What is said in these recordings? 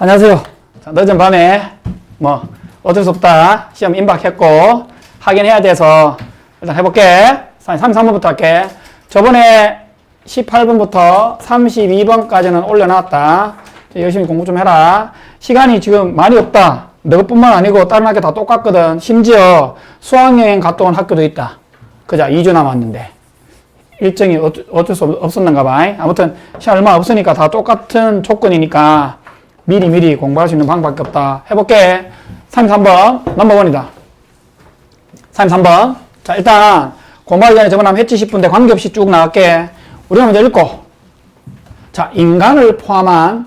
안녕하세요. 자, 늦은 밤에 뭐 어쩔 수 없다. 시험 임박했고 확인해야 돼서 일단 해볼게. 33번부터 할게. 저번에 18번부터 32번까지는 올려놨다. 열심히 공부 좀 해라. 시간이 지금 많이 없다. 너뿐만 아니고 다른 학교 다 똑같거든. 심지어 수학여행 갔다 온 학교도 있다. 그자 2주 남았는데 일정이 어쩔 수 없었는가 봐. 아무튼 시간 얼마 없으니까 다 똑같은 조건이니까 미리 공부할 수 있는 방법밖에 없다. 해볼게. 33번 넘버원이다. 33번. 자, 일단 공부하기 전에 저번 한번 했지 싶은데 관계없이 쭉 나갈게. 우리가 먼저 읽고. 자, 인간을 포함한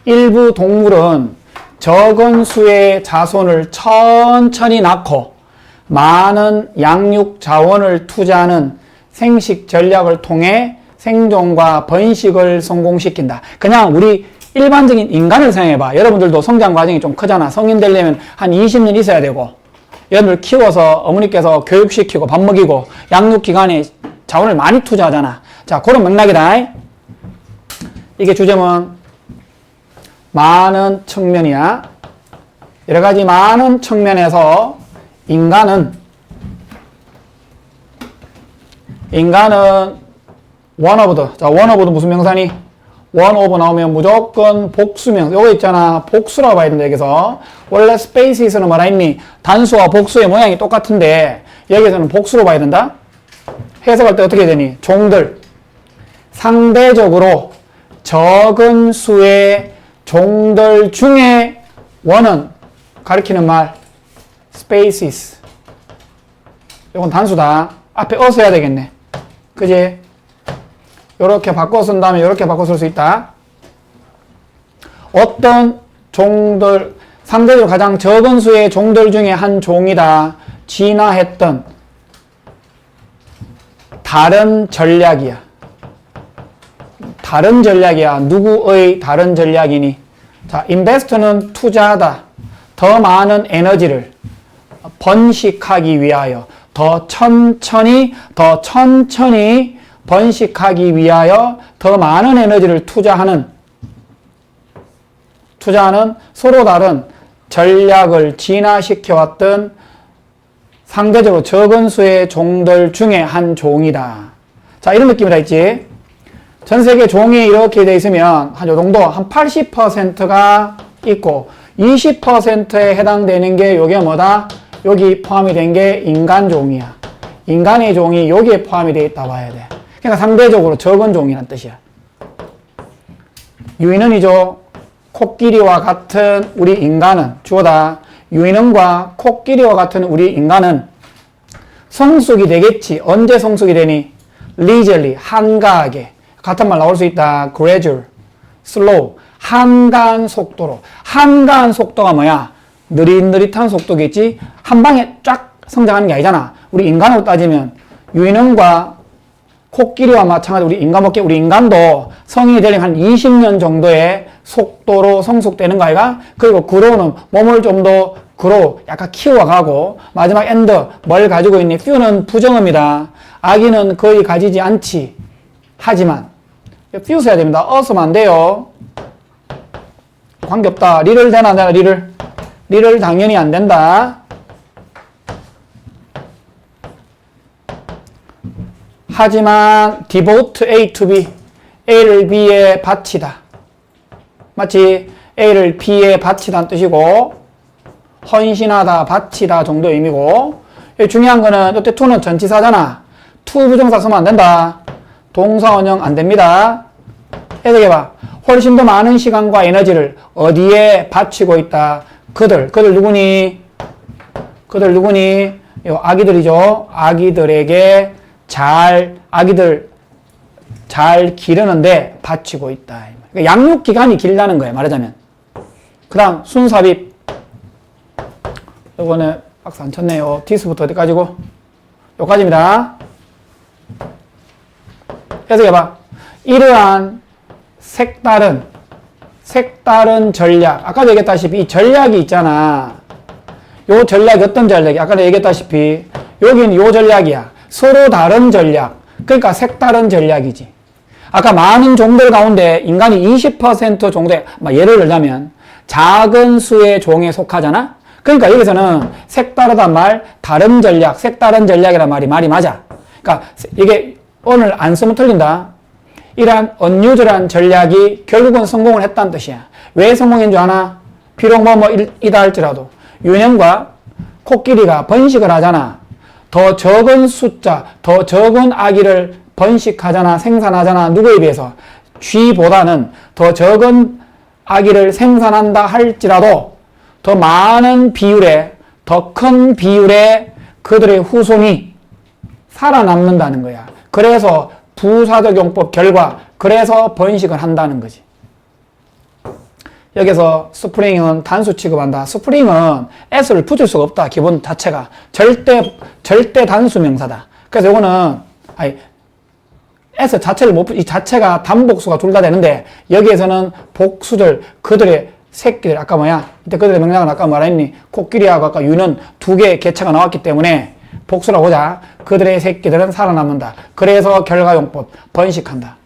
일부 동물은 적은 수의 자손을 천천히 낳고 많은 양육 자원을 투자하는 생식 전략을 통해 생존과 번식을 성공시킨다. 그냥 우리 일반적인 인간을 생각해봐. 여러분들도 성장 과정이 좀 크잖아. 성인 되려면 한 20년 있어야 되고, 여러분들 키워서 어머니께서 교육시키고 밥 먹이고 양육기관에 자원을 많이 투자하잖아. 자, 그런 맥락이다. 이게 주제는 많은 측면이야. 여러 가지 많은 측면에서 인간은 one of the. 자, one of the 무슨 명사니? one of 나오면 무조건 복수명. 요거 있잖아. 복수라고 봐야 된다, 여기서. 원래 spaces는 뭐라 했니? 단수와 복수의 모양이 똑같은데, 여기서는 복수로 봐야 된다? 해석할 때 어떻게 되니? 종들. 상대적으로 적은 수의 종들 중에 one은 가리키는 말, species. 요건 단수다. 앞에 어서 해야 되겠네. 그지? 요렇게 바꿔 쓴 다음에 요렇게 바꿔 쓸 수 있다. 어떤 종들, 상대적으로 가장 적은 수의 종들 중에 한 종이다. 진화했던 다른 전략이야. 다른 전략이야. 누구의 다른 전략이니? 자, invest는 투자하다. 더 많은 에너지를 번식하기 위하여 더 천천히 번식하기 위하여 더 많은 에너지를 투자하는 서로 다른 전략을 진화시켜왔던 상대적으로 적은 수의 종들 중에 한 종이다. 자, 이런 느낌이라 했지. 전 세계 종이 이렇게 돼 있으면 한 요 정도 한 80%가 있고 20%에 해당되는 게 요게 뭐다? 여기 포함이 된 게 인간 종이야. 인간의 종이 여기에 포함이 되어 있다 봐야 돼. 그러니까 상대적으로 적은 종이란 뜻이야. 유인원이죠. 코끼리와 같은 우리 인간은 주어다. 유인원과 코끼리와 같은 우리 인간은 성숙이 되겠지. 언제 성숙이 되니? leisurely, 한가하게. 같은 말 나올 수 있다. gradual, slow, 한가한 속도로. 한가한 속도가 뭐야? 느릿느릿한 속도겠지. 한 방에 쫙 성장하는 게 아니잖아. 우리 인간으로 따지면 유인원과 코끼리와 마찬가지로 우리 인간도 성인이 되려면 한 20년 정도의 속도로 성숙되는 거 아이가? 그리고 grow는 몸을 좀 더 grow, 약간 키워가고, 마지막 end, 뭘 가지고 있니? few는 부정음이다. 아기는 거의 가지지 않지. 하지만 few 써야 됩니다. 써면 안 돼요. 관계없다. 리를 되나 안 되나? 리를 당연히 안 된다. 하지만 devote A to B, A를 B에 바치다. 마치 A를 B에 바치다는 뜻이고, 헌신하다, 바치다 정도 의미고, 중요한 거는 이때 to는 전치사잖아. to 부정사 쓰면 안 된다. 동사 원형 안 됩니다. 해석해봐. 훨씬 더 많은 시간과 에너지를 어디에 바치고 있다. 그들 누구니? 요 아기들이죠. 아기들에게 아기들 잘 기르는데 바치고 있다. 그러니까 양육 기간이 길다는 거예요, 말하자면. 그 다음, 순삽입. 요거는 박스 안 쳤네요. 디스부터 어디까지고? 요까지입니다. 해석해봐. 이러한 색다른 전략. 아까도 얘기했다시피 이 전략이 있잖아. 요 전략이 어떤 전략이? 아까도 얘기했다시피 여기는 요 전략이야. 서로 다른 전략. 그러니까 색다른 전략이지. 아까 많은 종들 가운데 인간이 20% 정도의, 예를 들자면 작은 수의 종에 속하잖아? 그러니까 여기서는 색다르단 말, 다른 전략, 색다른 전략이란 말이 맞아. 그러니까 이게 오늘 안 쓰면 틀린다. 이러한 unusual한 전략이 결국은 성공을 했다는 뜻이야. 왜 성공인 줄 아나? 비록 이다 할지라도 유형과 코끼리가 번식을 하잖아. 더 적은 숫자, 더 적은 아기를 번식하잖아, 생산하잖아. 누구에 비해서? 쥐보다는 더 적은 아기를 생산한다 할지라도 더 많은 비율에, 더 큰 비율의 그들의 후손이 살아남는다는 거야. 그래서 부사적 용법 결과, 그래서 번식을 한다는 거지. 여기서 스프링은 단수 취급한다. 스프링은 s를 붙일 수가 없다. 기본 자체가. 절대 단수 명사다. 그래서 이거는, s 자체를 이 자체가 단복수가 둘 다 되는데, 여기에서는 복수들, 그들의 새끼들, 아까 이때 그들의 명량은 아까 말했니? 코끼리하고 아까 유는 두 개의 개체가 나왔기 때문에 복수라고 하자. 그들의 새끼들은 살아남는다. 그래서 결과용법, 번식한다.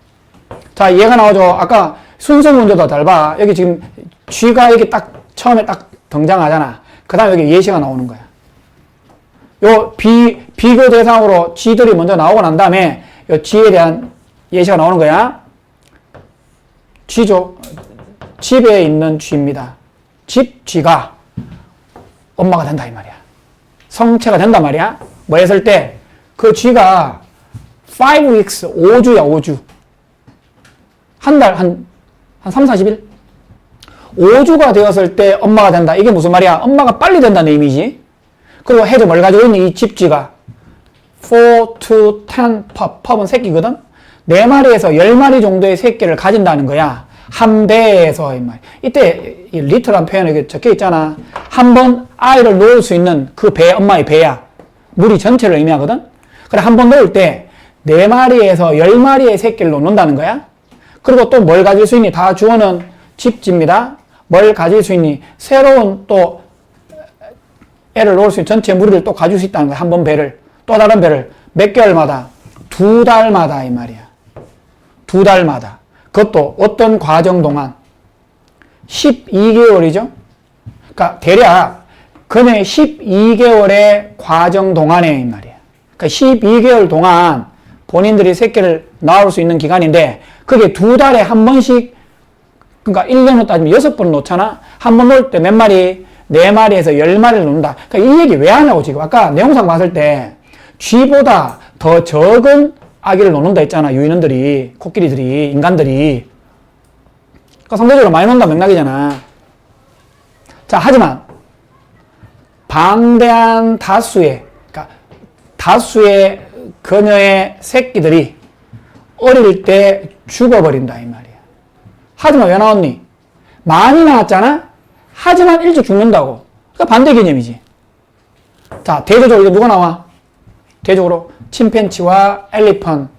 자, 얘가 나오죠. 아까 순서 문제도 잘 봐. 여기 지금 쥐가 이렇게 딱 처음에 딱 등장하잖아. 그 다음에 여기 예시가 나오는 거야. 요 비교 대상으로 쥐들이 먼저 나오고 난 다음에 요 쥐에 대한 예시가 나오는 거야. 쥐죠. 집에 있는 쥐입니다. 집 쥐가 엄마가 된다 이 말이야. 성체가 된단 말이야. 뭐 했을 때 그 쥐가 5 weeks, 5주야 5주. 한 달, 한 3, 40일? 5주가 되었을 때 엄마가 된다. 이게 무슨 말이야? 엄마가 빨리 된다는 의미지. 그리고 해도 뭘 가지고 있는 이 집쥐가 4 to 10 pup. 펍은 새끼거든? 4마리에서 10마리 정도의 새끼를 가진다는 거야. 한 배에서 이 말. 이때 이 리틀한 표현이 여기 적혀 있잖아. 한 번 아이를 놓을 수 있는 그 배, 엄마의 배야. 무리 전체를 의미하거든? 그래, 한 번 놓을 때 4마리에서 10마리의 새끼를 놓는다는 거야. 그리고 또 뭘 가질 수 있니? 다 주어는 집지입니다. 뭘 가질 수 있니? 새로운 또 애를 놓을 수 있는 전체 무리를 또 가질 수 있다는 거야. 한 번 배를. 또 다른 배를. 몇 개월마다? 2달마다 이 말이야. 2달마다. 그것도 어떤 과정 동안? 12개월이죠? 그러니까 대략 그녀의 12개월의 과정 동안에 이 말이야. 그러니까 12개월 동안 본인들이 새끼를 낳을 수 있는 기간인데 그게 2달에 한 번씩, 그러니까 1년으로 따지면 6번 놓잖아? 한 번 놓을 때 몇 마리? 4마리에서 10마리를 놓는다. 그러니까 이 얘기 왜 하냐고 지금. 아까 내용상 봤을 때 쥐보다 더 적은 아기를 놓는다 했잖아. 유인원들이, 코끼리들이, 인간들이. 그러니까 상대적으로 많이 놓는다 맥락이잖아. 자, 하지만 방대한 다수의, 그러니까 다수의 그녀의 새끼들이 어릴 때 죽어버린다 이 말이야. 하지만 왜 나왔니? 많이 나왔잖아? 하지만 일찍 죽는다고. 그러니까 반대 개념이지. 자, 대조적으로 이제 누가 나와? 대조적으로 침팬치와 엘리펀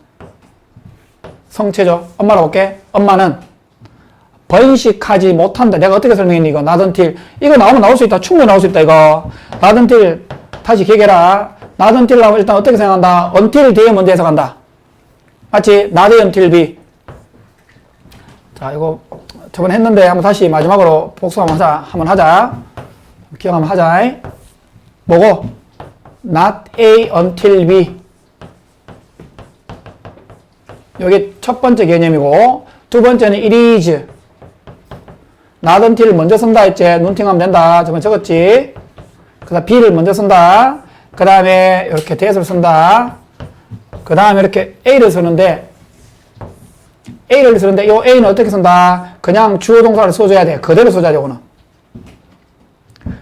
성체죠. 엄마라고 볼게. 엄마는 번식하지 못한다. 내가 어떻게 설명했니 이거? not until. 이거 나오면 나올 수 있다. 충분히 나올 수 있다 이거. not until 다시 기억해라. not until 나오면 일단 어떻게 생각한다? until 뒤에 먼저 해석한다. 맞지? not until be. 자, 이거 저번에 했는데 한번 다시 마지막으로 복수 한번 하자. 기억 한번 하자. 뭐고? not A until B. 여기 첫 번째 개념이고, 두 번째는 it is. not until 먼저 쓴다 했지. 눈팅하면 된다. 저번에 적었지. 그 다음 B를 먼저 쓴다. 그 다음에 이렇게 that을 쓴다. 그 다음에 이렇게 A를 쓰는데, 이 A는 어떻게 쓴다? 그냥 주어 동사를 써줘야 돼. 그대로 써줘야 돼, 이거는.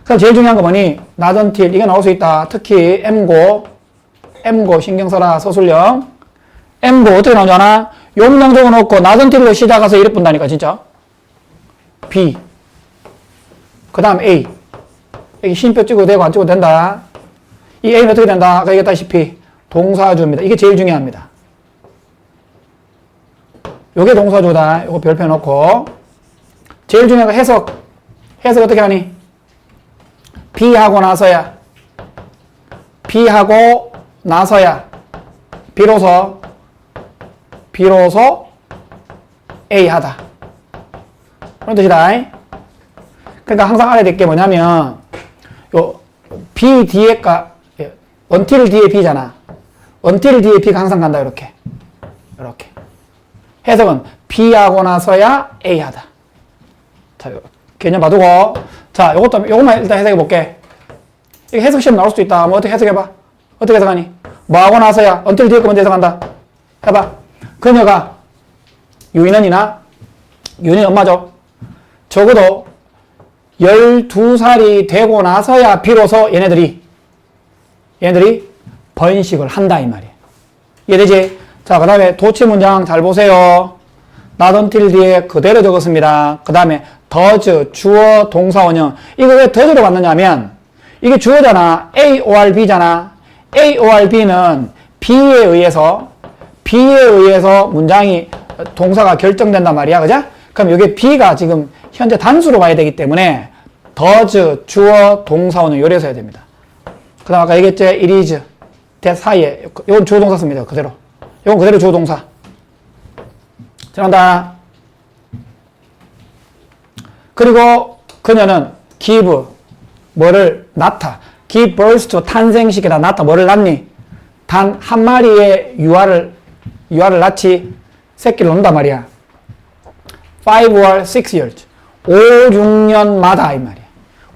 그럼 제일 중요한 거 뭐니? not until. 이게 나올 수 있다. 특히 M고 신경 써라. 서술형. M고 어떻게 나오잖아? 용량 적어놓고 not until로 시작해서 이래 뿐다니까, 진짜. B. 그 다음 A. 여기 쉼표 찍어도 되고 안 찍어도 된다. 이 A는 어떻게 된다? 아까 얘기했다시피 동사주입니다. 이게 제일 중요합니다. 요게 동사주다. 요거 별표 놓고. 제일 중요한 거 해석. 해석 어떻게 하니? B 하고 나서야. 비로소 A 하다. 그런 뜻이다. 그러니까 항상 알아야 될 게 뭐냐면, 요, B 뒤에가, until 뒤에 B잖아. until 뒤에 B가 항상 간다, 이렇게. 이렇게. 해석은 B하고 나서야 A 하다. 자, 개념 봐두고. 자, 요것만 일단 해석해 볼게. 이게 해석 시험 나올 수도 있다. 뭐 어떻게 해석해봐. 어떻게 해석하니? 뭐하고 나서야 until 뒤에 거 먼저 해석한다. 해봐. 그녀가 유인은 엄마죠. 적어도 12살이 되고 나서야 비로소 얘네들이 번식을 한다 이 말이에요. 이해되지? 자, 그 다음에 도치 문장 잘 보세요. not until 뒤에 그대로 적었습니다. 그 다음에 does 주어 동사 원형. 이거 왜 does로 받느냐면 이게 주어잖아. A or B잖아. A or B는 B에 의해서 문장이 동사가 결정된단 말이야. 그죠? 그럼 이게 B가 지금 현재 단수로 봐야 되기 때문에 does 주어 동사 원형 요래서 해야 됩니다. 그 다음 아까 얘기했죠? it is that 사이에 이건 주어 동사 씁니다. 그대로. 이건 그대로 주어 동사. 잘한다. 그리고 그녀는 give 뭐를 낳다. give birth to 탄생시키다. 낳다. 뭐를 낳니? 단 한 마리의 유아를 낳지 새끼를 낳는단 말이야. 5 or 6 years. 5, 6년마다 이 말이야.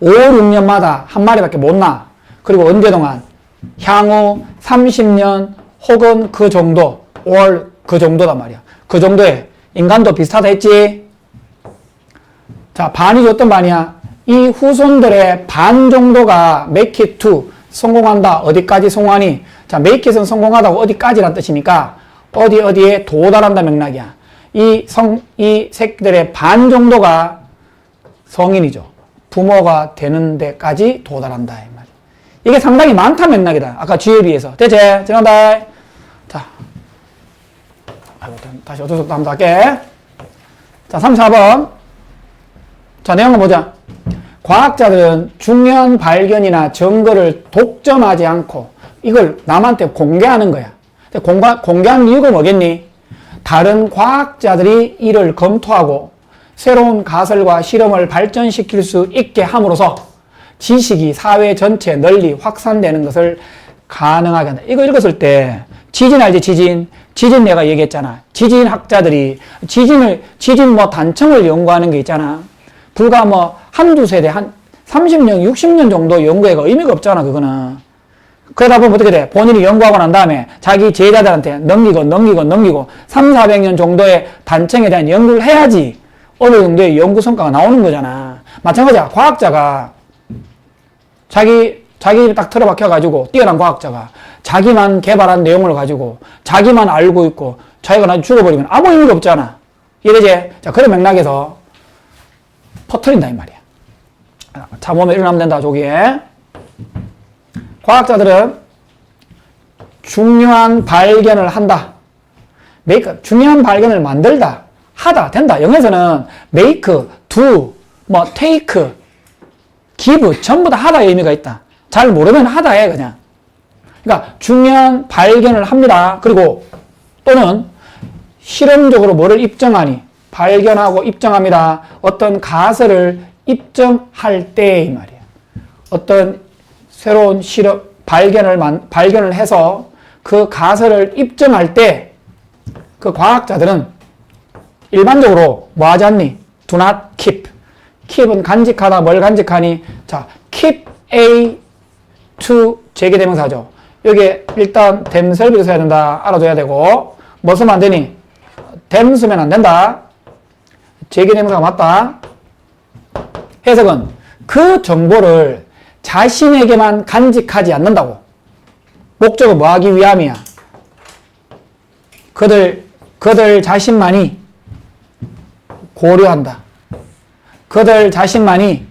5, 6년마다 한 마리밖에 못 낳아. 그리고 언제 동안? 향후 30년 혹은 그 정도 or 그 정도단 말이야. 그 정도에 인간도 비슷하다 했지? 자, 반이지 어떤 반이야? 이 후손들의 반 정도가 make it to 성공한다. 어디까지 성공하니? 자, make it은 성공하다고 어디까지란 뜻이니까 어디에 도달한다 맥락이야. 이 새끼들의 반 정도가 성인이죠. 부모가 되는 데까지 도달한다. 이 말이야. 이게 상당히 많다 맥락이다. 아까 G에 비해서. 됐지? 지난다. 자. 아이고, 다시 어쩔 수 없다. 한번 더 할게. 자, 34번. 자, 내용을 보자. 과학자들은 중요한 발견이나 증거를 독점하지 않고 이걸 남한테 공개하는 거야. 공개한 이유가 뭐겠니? 다른 과학자들이 이를 검토하고 새로운 가설과 실험을 발전시킬 수 있게 함으로써 지식이 사회 전체에 널리 확산되는 것을 가능하게 한다. 이거 읽었을 때 지진 알지? 지진 내가 얘기했잖아. 지진 학자들이 지진 뭐 단층을 연구하는 게 있잖아. 불과 뭐 한두 세대, 한 30년, 60년 정도 연구해가 의미가 없잖아, 그거는. 그러다 보면 어떻게 돼? 본인이 연구하고 난 다음에 자기 제자들한테 넘기고 3, 400년 정도의 단층에 대한 연구를 해야지 어느 정도의 연구 성과가 나오는 거잖아. 마찬가지야. 과학자가 자기 딱 틀어박혀가지고 뛰어난 과학자가 자기만 개발한 내용을 가지고 자기만 알고 있고 자기가 나중에 죽어버리면 아무 의미가 없잖아. 이래지? 자, 그런 맥락에서 퍼뜨린다 이 말이야. 자, 몸에 일어나면 된다. 저기에 과학자들은 중요한 발견을 한다. 중요한 발견을 만들다. 하다. 된다. 영어에서는 make, do, 뭐 take, give 전부 다 하다의 의미가 있다. 잘 모르면 하다 해 그냥. 그러니까 중요한 발견을 합니다. 그리고 또는 실험적으로 뭐를 입증하니? 발견하고 입증합니다. 어떤 가설을 입증할 때 이 말이야. 어떤 새로운 실험, 발견을 해서 그 가설을 입증할 때 그 과학자들은 일반적으로 뭐 하지 않니? Do not keep. keep은 간직하다. 뭘 간직하니? 자, keep A to 제기대명사죠. 여기에 일단 themselves 써야 된다. 알아둬야 되고 뭐 쓰면 안 되니? them 쓰면 안 된다. 제기대명사가 맞다. 해석은 그 정보를 자신에게만 간직하지 않는다고. 목적은 뭐 하기 위함이야? 그들 자신만이 고려한다. 그들 자신만이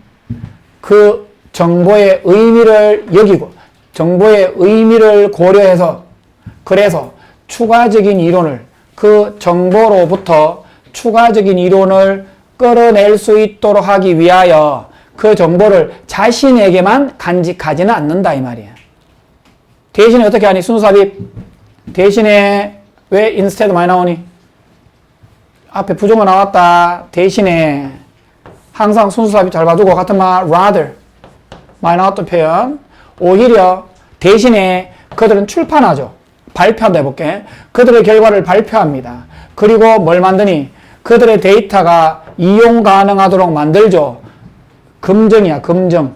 그 정보의 의미를 여기고 정보의 의미를 고려해서 그래서 추가적인 이론을 그 정보로부터 추가적인 이론을 끌어낼 수 있도록 하기 위하여 그 정보를 자신에게만 간직하지는 않는다 이 말이야. 대신에 어떻게 하니? 순수삽입. 대신에 왜 instead 많이 나오니? 앞에 부정어 나왔다. 대신에 항상 순수삽입 잘 봐두고 같은 말 rather 많이 나왔던 표현. 오히려 대신에 그들은 출판하죠. 발표한다 해볼게. 그들의 결과를 발표합니다. 그리고 뭘 만드니? 그들의 데이터가 이용 가능하도록 만들죠. 검증이야, 검증.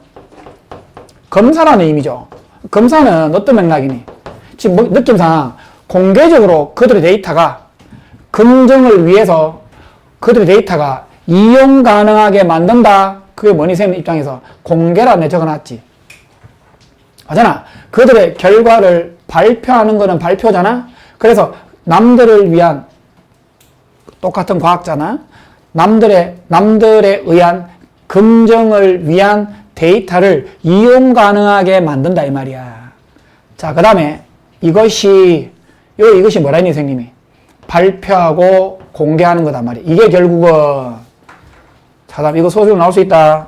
검사라는 의미죠. 검사는 어떤 맥락이니? 지금 느낌상 공개적으로 그들의 데이터가 검증을 위해서 그들의 데이터가 이용 가능하게 만든다. 그게 뭐니? 쌤 입장에서 공개라 내 적어놨지. 맞잖아. 그들의 결과를 발표하는 거는 발표잖아. 그래서 남들을 위한 똑같은 과학자나 남들에 의한 검증을 위한 데이터를 이용 가능하게 만든다 이 말이야. 자, 그 다음에 이것이 뭐라 했니 선생님이? 발표하고 공개하는 거단 말이야. 이게 결국은 자, 다음 이거 소수로 나올 수 있다.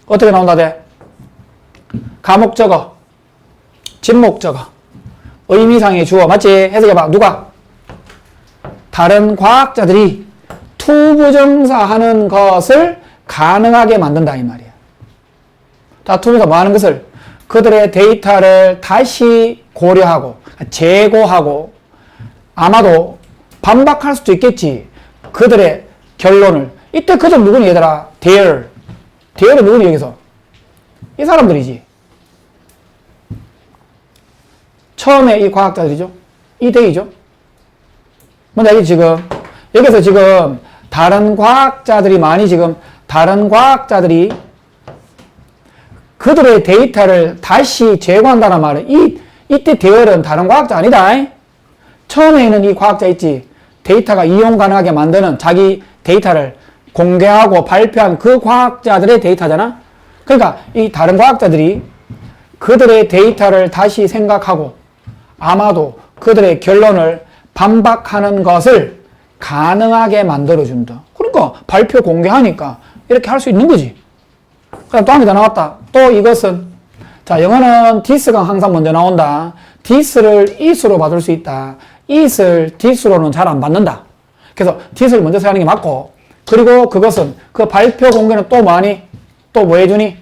어떻게 나온다 돼? 가목적어, 진목적어, 의미상의 주어 맞지? 해석해봐. 누가? 다른 과학자들이 투부정사 하는 것을 가능하게 만든다 이 말이야. 자, 투부정사 뭐 하는 것을? 그들의 데이터를 다시 고려하고 재고하고 아마도 반박할 수도 있겠지. 그들의 결론을. 이때 그들 누구니 얘들아? their은 누구니 여기서? 이 사람들이지. 처음에 이 과학자들이죠. 이 대이죠. 뭔지 알겠지 지금? 여기서 지금 다른 과학자들이 그들의 데이터를 다시 제거한다는 말은 이때 대열은 다른 과학자 아니다. 처음에는 이 과학자 있지. 데이터가 이용 가능하게 만드는 자기 데이터를 공개하고 발표한 그 과학자들의 데이터잖아. 그러니까 이 다른 과학자들이 그들의 데이터를 다시 생각하고 아마도 그들의 결론을 반박하는 것을 가능하게 만들어준다. 그러니까 발표 공개하니까 이렇게 할 수 있는 거지. 그다음 또 한 개 더 나왔다. 또 이것은 자 영어는 this가 항상 먼저 나온다. this를 is로 받을 수 있다. is를 this로는 잘 안 받는다. 그래서 this를 먼저 사용하는 게 맞고 그리고 그것은 그 발표 공개는 또 뭐하니? 또 뭐 해주니?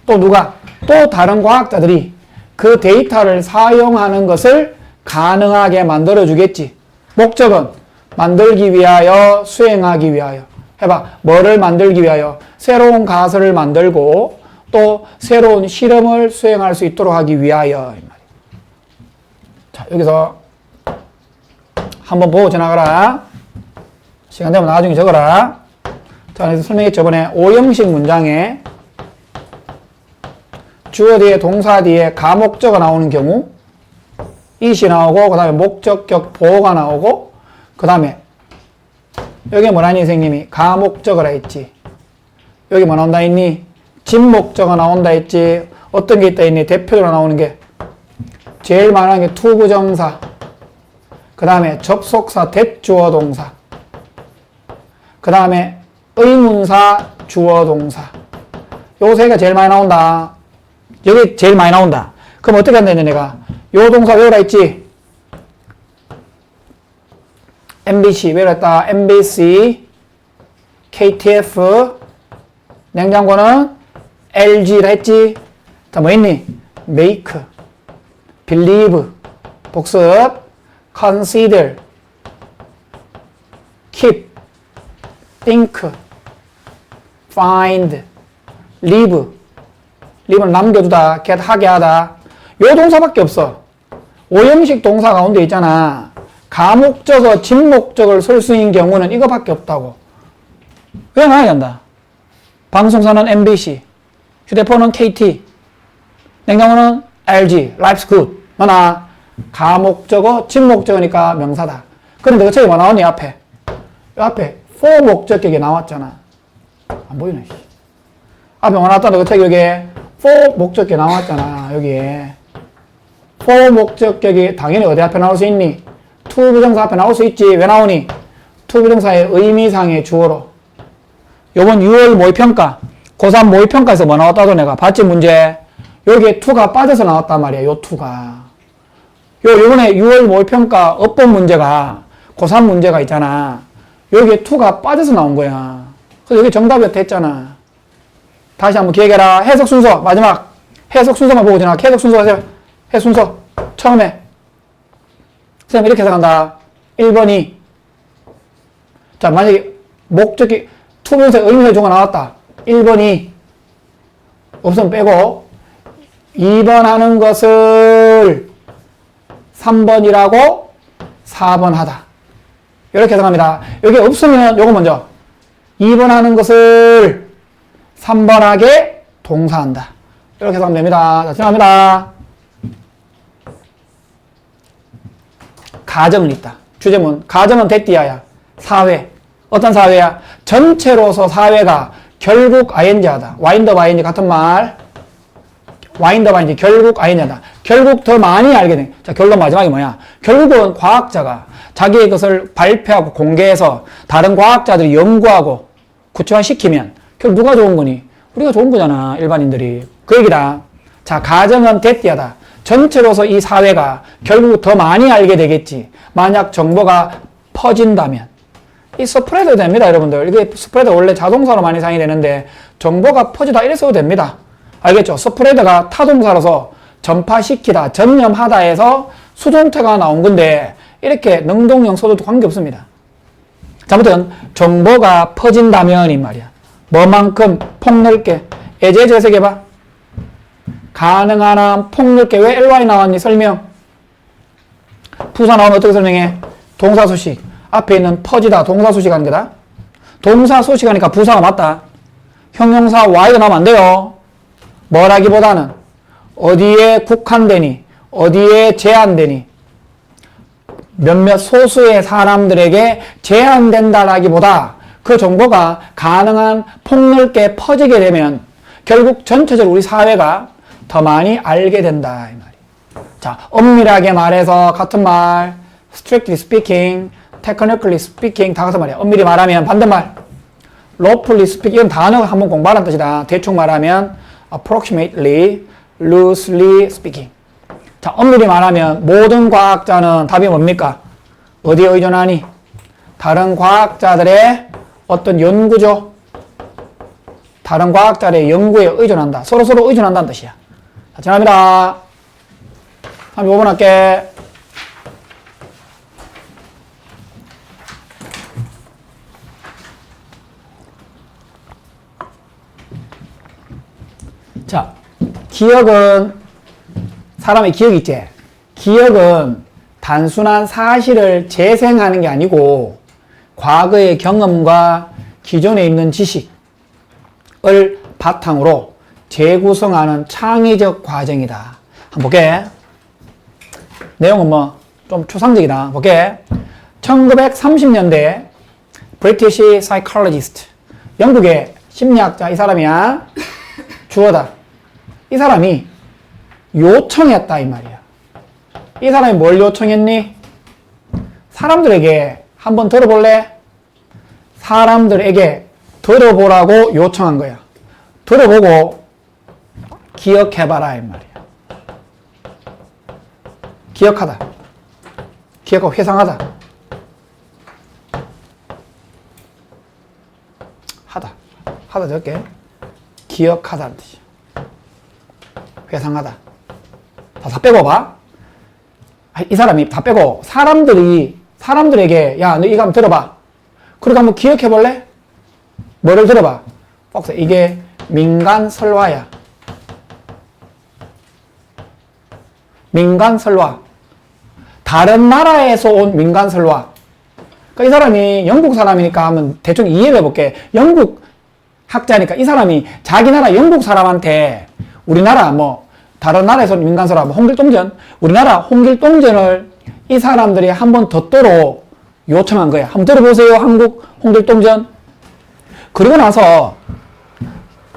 또 누가? 또 다른 과학자들이 그 데이터를 사용하는 것을 가능하게 만들어주겠지. 목적은 만들기 위하여, 수행하기 위하여. 해봐. 뭐를 만들기 위하여? 새로운 가설을 만들고 또 새로운 실험을 수행할 수 있도록 하기 위하여. 자, 여기서 한번 보고 지나가라. 시간 되면 나중에 적어라. 자, 그래서 설명했죠. 저번에 5형식 문장에 주어 뒤에 동사 뒤에 가목적어가 나오는 경우 it이 나오고 그 다음에 목적격 보어가 나오고 그 다음에 여기 뭐라니 선생님이 가목적어라 했지. 여기 뭐 나온다 했니? 진목적어 나온다 했지. 어떤 게 있다 했니? 대표적으로 나오는 게 제일 많은 게 투부정사 그 다음에 접속사 대주어 동사 그 다음에 의문사 주어 동사 요 세 개가 제일 많이 나온다. 여기 제일 많이 나온다. 그럼 어떻게 한다 했냐 내가 요 동사 외우라 했지. MBC 외웠다. MBC KTF 냉장고는 LG라 했지. 자, 뭐 있니? make believe 복습 consider keep think find leave는 남겨두다 get 하게 하다 요 동사밖에 없어. 5형식 동사 가운데 있잖아. 가목적어 진목적어를 쓸 수 있는 경우는 이거밖에 없다고. 왜 나야 한다. 방송사는 MBC 휴대폰은 KT 냉장고는 LG life's good 뭐나 가목적어 진목적어니까 명사다. 그런데 그 책에 뭐 나왔니 앞에? 이 앞에 for 목적격이 나왔잖아. 안 보이네. 앞에 뭐 나왔다 그 책 여기에 for 목적격이 나왔잖아. 여기에 for 목적격이 당연히 어디 앞에 나올 수 있니? to 부정사 앞에 나올 수 있지. 왜 나오니? to 부정사의 의미상의 주어로. 요번 6월 모의평가 고3 모의평가에서 뭐 나왔다도 내가 봤지 문제. 여기에 to가 빠져서 나왔단 말이야. 요 to가. 요번에 6월 모의평가 어법 문제가 고3 문제가 있잖아. 여기에 to가 빠져서 나온 거야. 그래서 여기 정답이었다 했잖아. 다시 한번 기억해라. 해석 순서, 마지막. 해석 순서만 보고 지나. 해석 순서 하세요. 해석 순서. 처음에. 선생님, 이렇게 해석한다. 1번이. 자, 만약에 목적이, 투부정사 의미의 조가 나왔다. 1번이. 없으면 빼고. 2번 하는 것을 3번이라고 4번 하다. 이렇게 해석합니다. 여기 없으면 요거 먼저. 2번 하는 것을 3번 하게 동사한다. 이렇게 해석하면 됩니다. 자, 지나갑니다. 가정은 있다. 주제문. 가정은 대띠야야. 사회. 어떤 사회야? 전체로서 사회가 결국 ing하다. 와인더 ing 같은 말. 와인더 ing 결국 ing하다. 결국 더 많이 알게 돼. 자, 결론 마지막이 뭐야? 결국은 과학자가 자기의 것을 발표하고 공개해서 다른 과학자들이 연구하고 구체화시키면 결국 누가 좋은 거니? 우리가 좋은 거잖아. 일반인들이. 그 얘기다. 자, 가정은 대띠하다. 전체로서 이 사회가 결국 더 많이 알게 되겠지. 만약 정보가 퍼진다면. 이 스프레드 됩니다, 여러분들. 이게 스프레드 원래 자동사로 많이 사용이 되는데 정보가 퍼지다 이래 써도 됩니다. 알겠죠? 스프레드가 타동사로서 전파시키다, 전염하다 해서 수동태가 나온 건데 이렇게 능동형 써도 관계없습니다. 자, 아무튼 정보가 퍼진다면 이 말이야. 뭐만큼 폭넓게. 예제에서 해석해봐. 가능한 한 폭넓게. 왜 ly 나왔니? 설명. 부사 나오면 어떻게 설명해? 동사 수식. 앞에 있는 퍼지다. 동사 수식하는 거다. 동사 수식하니까 부사가 맞다. 형용사 y가 나오면 안 돼요. 뭐라기보다는 어디에 국한되니? 어디에 제한되니? 몇몇 소수의 사람들에게 제한된다라기보다 그 정보가 가능한 폭넓게 퍼지게 되면 결국 전체적으로 우리 사회가 더 많이 알게 된다 이 말이에요. 자, 엄밀하게 말해서 같은 말, strictly speaking, technically speaking 다 같은 말이야. 엄밀히 말하면 반대말, lawfully speaking 이건 단어가 한번 공부하라는 뜻이다. 대충 말하면 approximately, loosely speaking. 자, 엄밀히 말하면 모든 과학자는 답이 뭡니까? 어디에 의존하니? 다른 과학자들의 어떤 연구죠? 다른 과학자들의 연구에 의존한다. 서로서로 의존한다는 뜻이야. 자, 지납니다. 35번 할게. 자, 기억은 사람의 기억이 있지? 기억은 단순한 사실을 재생하는 게 아니고 과거의 경험과 기존에 있는 지식을 바탕으로 재구성하는 창의적 과정이다. 한번 볼게. 내용은 뭐 좀 추상적이다. 볼게. 1930년대 British psychologist 영국의 심리학자 이 사람이야. 주어다. 이 사람이 요청했다 이 말이야. 이 사람이 뭘 요청했니? 사람들에게 한번 들어볼래? 사람들에게 들어보라고 요청한 거야. 들어보고 기억해봐라 이 말이야. 기억하다. 기억하고 회상하다. 하다 적게. 기억하다는 뜻이야. 회상하다. 다 빼고 봐. 이 사람이 다 빼고 사람들에게 야, 너 이거 한번 들어봐. 그리고 한번 기억해 볼래? 뭐를 들어봐? 폭스. 이게 민간설화야. 민간설화. 다른 나라에서 온 민간설화. 그러니까 이 사람이 영국 사람이니까 하면 대충 이해를 해볼게. 영국 학자니까 이 사람이 자기 나라 영국 사람한테 우리나라 뭐 다른 나라에서 온 민간설화 뭐 홍길동전 우리나라 홍길동전을 이 사람들이 한 번 듣도록 요청한 거야. 한번 들어보세요. 한국 홍길동전. 그리고 나서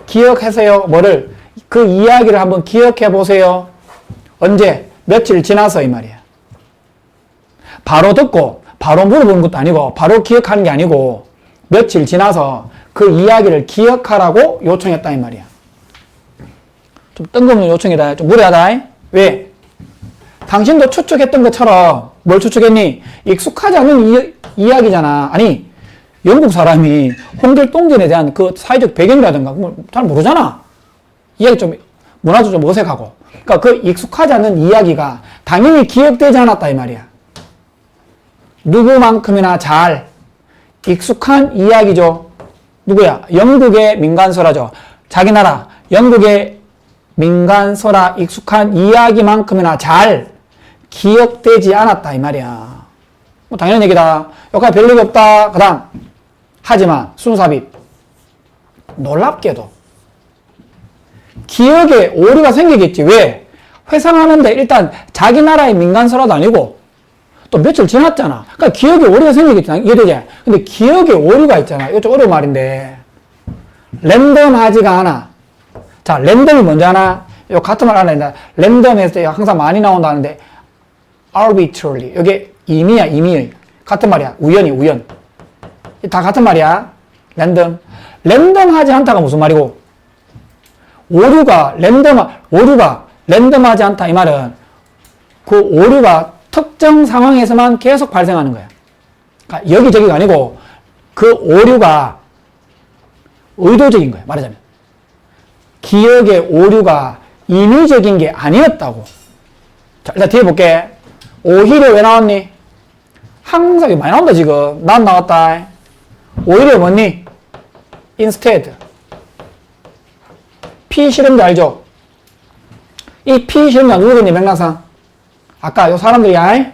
기억하세요. 뭐를? 그 이야기를 한번 기억해 보세요. 언제? 며칠 지나서 이 말이야. 바로 듣고 바로 물어보는 것도 아니고 바로 기억하는 게 아니고 며칠 지나서 그 이야기를 기억하라고 요청했다 이 말이야. 좀 뜬금없는 요청이다. 좀 무례하다. 왜? 당신도 추측했던 것처럼 뭘 추측했니? 익숙하지 않은 이야기잖아. 아니 영국 사람이 홍길동전에 대한 그 사회적 배경이라든가 잘 모르잖아. 이야기 좀 문화도 좀 어색하고. 그러니까 그 익숙하지 않은 이야기가 당연히 기억되지 않았다 이 말이야. 누구만큼이나 잘 익숙한 이야기죠. 누구야? 영국의 민간설화죠. 자기 나라 영국의 민간설화 익숙한 이야기만큼이나 잘 기억되지 않았다 이 말이야. 뭐 당연한 얘기다. 여기까지 별 얘기 없다. 그 다음 하지만 순삽입 놀랍게도 기억에 오류가 생기겠지. 왜? 회상하는데 일단 자기 나라의 민간설화도 아니고 또 며칠 지났잖아. 그러니까 기억에 오류가 생기겠지. 이해되지? 근데 기억에 오류가 있잖아. 이거 좀 어려운 말인데 랜덤하지가 않아. 자, 랜덤이 뭔지 아나? 요 같은 말 하나. 랜덤했을 때 항상 많이 나온다는데 arbitrarily. 이게 임의야, 임의. 같은 말이야. 우연이, 우연. 다 같은 말이야. 랜덤. 랜덤하지 않다가 무슨 말이고? 오류가 랜덤하지 않다. 이 말은 그 오류가 특정 상황에서만 계속 발생하는 거야. 그러니까 여기저기가 아니고 그 오류가 의도적인 거야. 말하자면. 기억의 오류가 인위적인 게 아니었다고. 자, 일단 뒤에 볼게. 오히려 왜 나왔니? 항상 많이 나온다 지금. 난 나왔다. 오히려 뭐니? instead. 피실험자 알죠? 이 피실험자 누구겠니? 맥락상. 아까 요 사람들이야.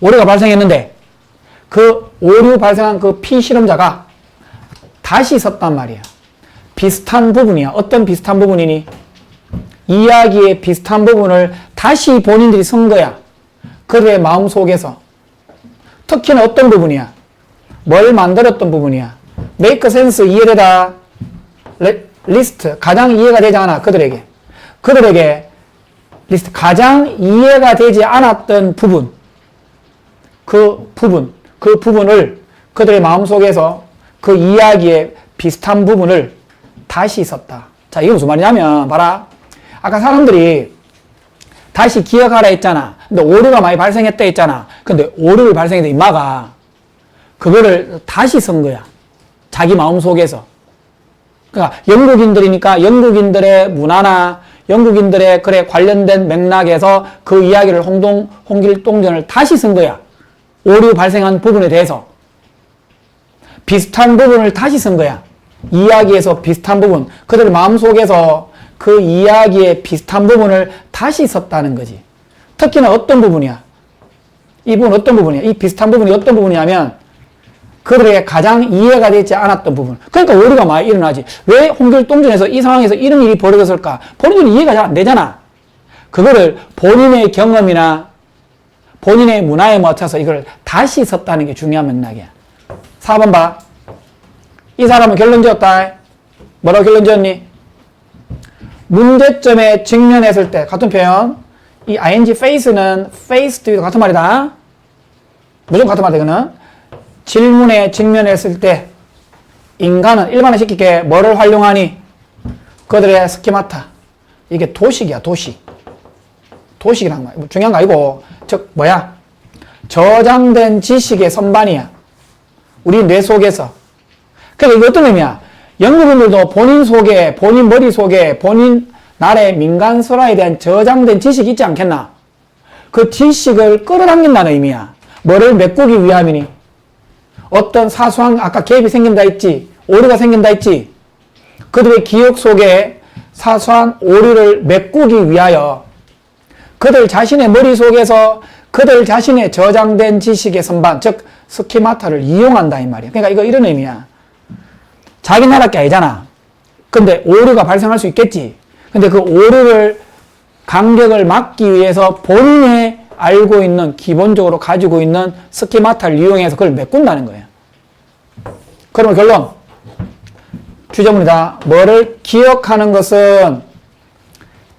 오류가 발생했는데 그 오류 발생한 그 피실험자가 다시 썼단 말이야. 비슷한 부분이야. 어떤 비슷한 부분이니? 이야기의 비슷한 부분을 다시 본인들이 쓴 거야. 그들의 마음속에서. 특히나 어떤 부분이야? 뭘 만들었던 부분이야? make sense 이해되다. 리스트 가장 이해가 되지 않아. 그들에게 리스트 가장 이해가 되지 않았던 부분. 그 부분을 그들의 마음속에서 그 이야기의 비슷한 부분을 다시 썼다. 자, 이게 무슨 말이냐면 봐라. 아까 사람들이 다시 기억하라 했잖아. 근데 오류가 많이 발생했다 했잖아. 근데 오류를 발생해서 임마가 그거를 다시 쓴 거야. 자기 마음속에서. 그러니까 영국인들이니까 영국인들의 문화나 영국인들의 그래 관련된 맥락에서 그 이야기를 홍길동전을 다시 쓴 거야. 오류 발생한 부분에 대해서. 비슷한 부분을 다시 쓴 거야. 이야기에서 비슷한 부분. 그들 마음속에서 그 이야기의 비슷한 부분을 다시 썼다는 거지. 특히나 어떤 부분이야? 이 부분 어떤 부분이야? 이 비슷한 부분이 어떤 부분이냐면 그들에게 가장 이해가 되지 않았던 부분. 그러니까 오류가 많이 일어나지. 왜 홍길동전에서 이 상황에서 이런 일이 벌어졌을까? 본인들이 이해가 잘 안 되잖아. 그거를 본인의 경험이나 본인의 문화에 맞춰서 이걸 다시 썼다는 게 중요한 맥락이야. 4번 봐. 이 사람은 결론 지었다. 뭐라고 결론 지었니? 문제점에 직면했을 때 같은 표현. 이 ing face는 faced도 같은 말이다. 무조건 같은 말이다. 이거는 질문에 직면했을 때 인간은 일반화 시키게 뭐를 활용하니? 그들의 스키마타. 이게 도식이야. 도식이란 말. 중요한 거 아니고 즉 뭐야? 저장된 지식의 선반이야. 우리 뇌 속에서. 그러니까 이게 어떤 의미야? 영국인들도 본인 속에, 본인 머릿속에, 본인 나라의 민간설화에 대한 저장된 지식이 있지 않겠나? 그 지식을 끌어당긴다는 의미야. 뭐를 메꾸기 위함이니? 어떤 사소한, 아까 갭이 생긴다 했지? 오류가 생긴다 했지? 그들의 기억 속에 사소한 오류를 메꾸기 위하여 그들 자신의 머릿속에서 그들 자신의 저장된 지식의 선반, 즉 스키마타를 이용한다 이 말이야. 그러니까 이거 이런 의미야. 자기 나라 게 아니잖아. 근데 오류가 발생할 수 있겠지. 근데 그 오류를 간격을 막기 위해서 본인이 알고 있는 기본적으로 가지고 있는 스키마타를 이용해서 그걸 메꾼다는 거예요. 그러면 결론 주제문이다. 뭐를 기억하는 것은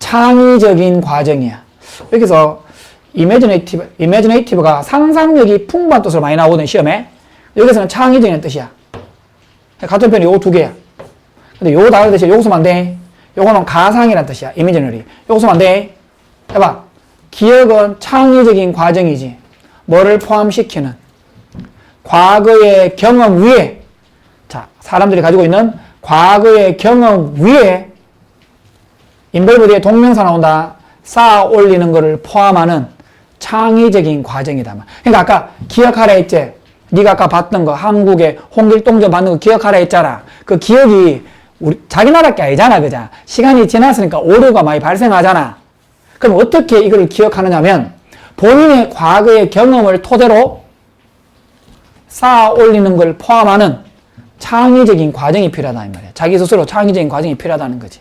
창의적인 과정이야. 여기서 imaginative가 상상력이 풍부한 뜻으로 많이 나오거든 시험에. 여기서는 창의적인 뜻이야. 같은 편이 요 두 개야. 근데 요 단어 대신 요거 쓰면 안 돼. 요거는 가상이라는 뜻이야. imaginary. 요거 쓰면 안 돼. 해봐. 기억은 창의적인 과정이지. 뭐를 포함시키는? 과거의 경험 위에, 자, 사람들이 가지고 있는 과거의 경험 위에 인벌브 뒤에 동명사 나온다. 쌓아 올리는 것을 포함하는 창의적인 과정이다. 그러니까 아까 기억하라 했지. 네가 아까 봤던 거 한국의 홍길동전 받는 거 기억하라 했잖아. 그 기억이 우리 자기 나라 게 아니잖아. 그죠? 시간이 지났으니까 오류가 많이 발생하잖아. 그럼 어떻게 이걸 기억하느냐면 본인의 과거의 경험을 토대로 쌓아 올리는 걸 포함하는 창의적인 과정이 필요하다 이 말이야. 자기 스스로 창의적인 과정이 필요하다는 거지.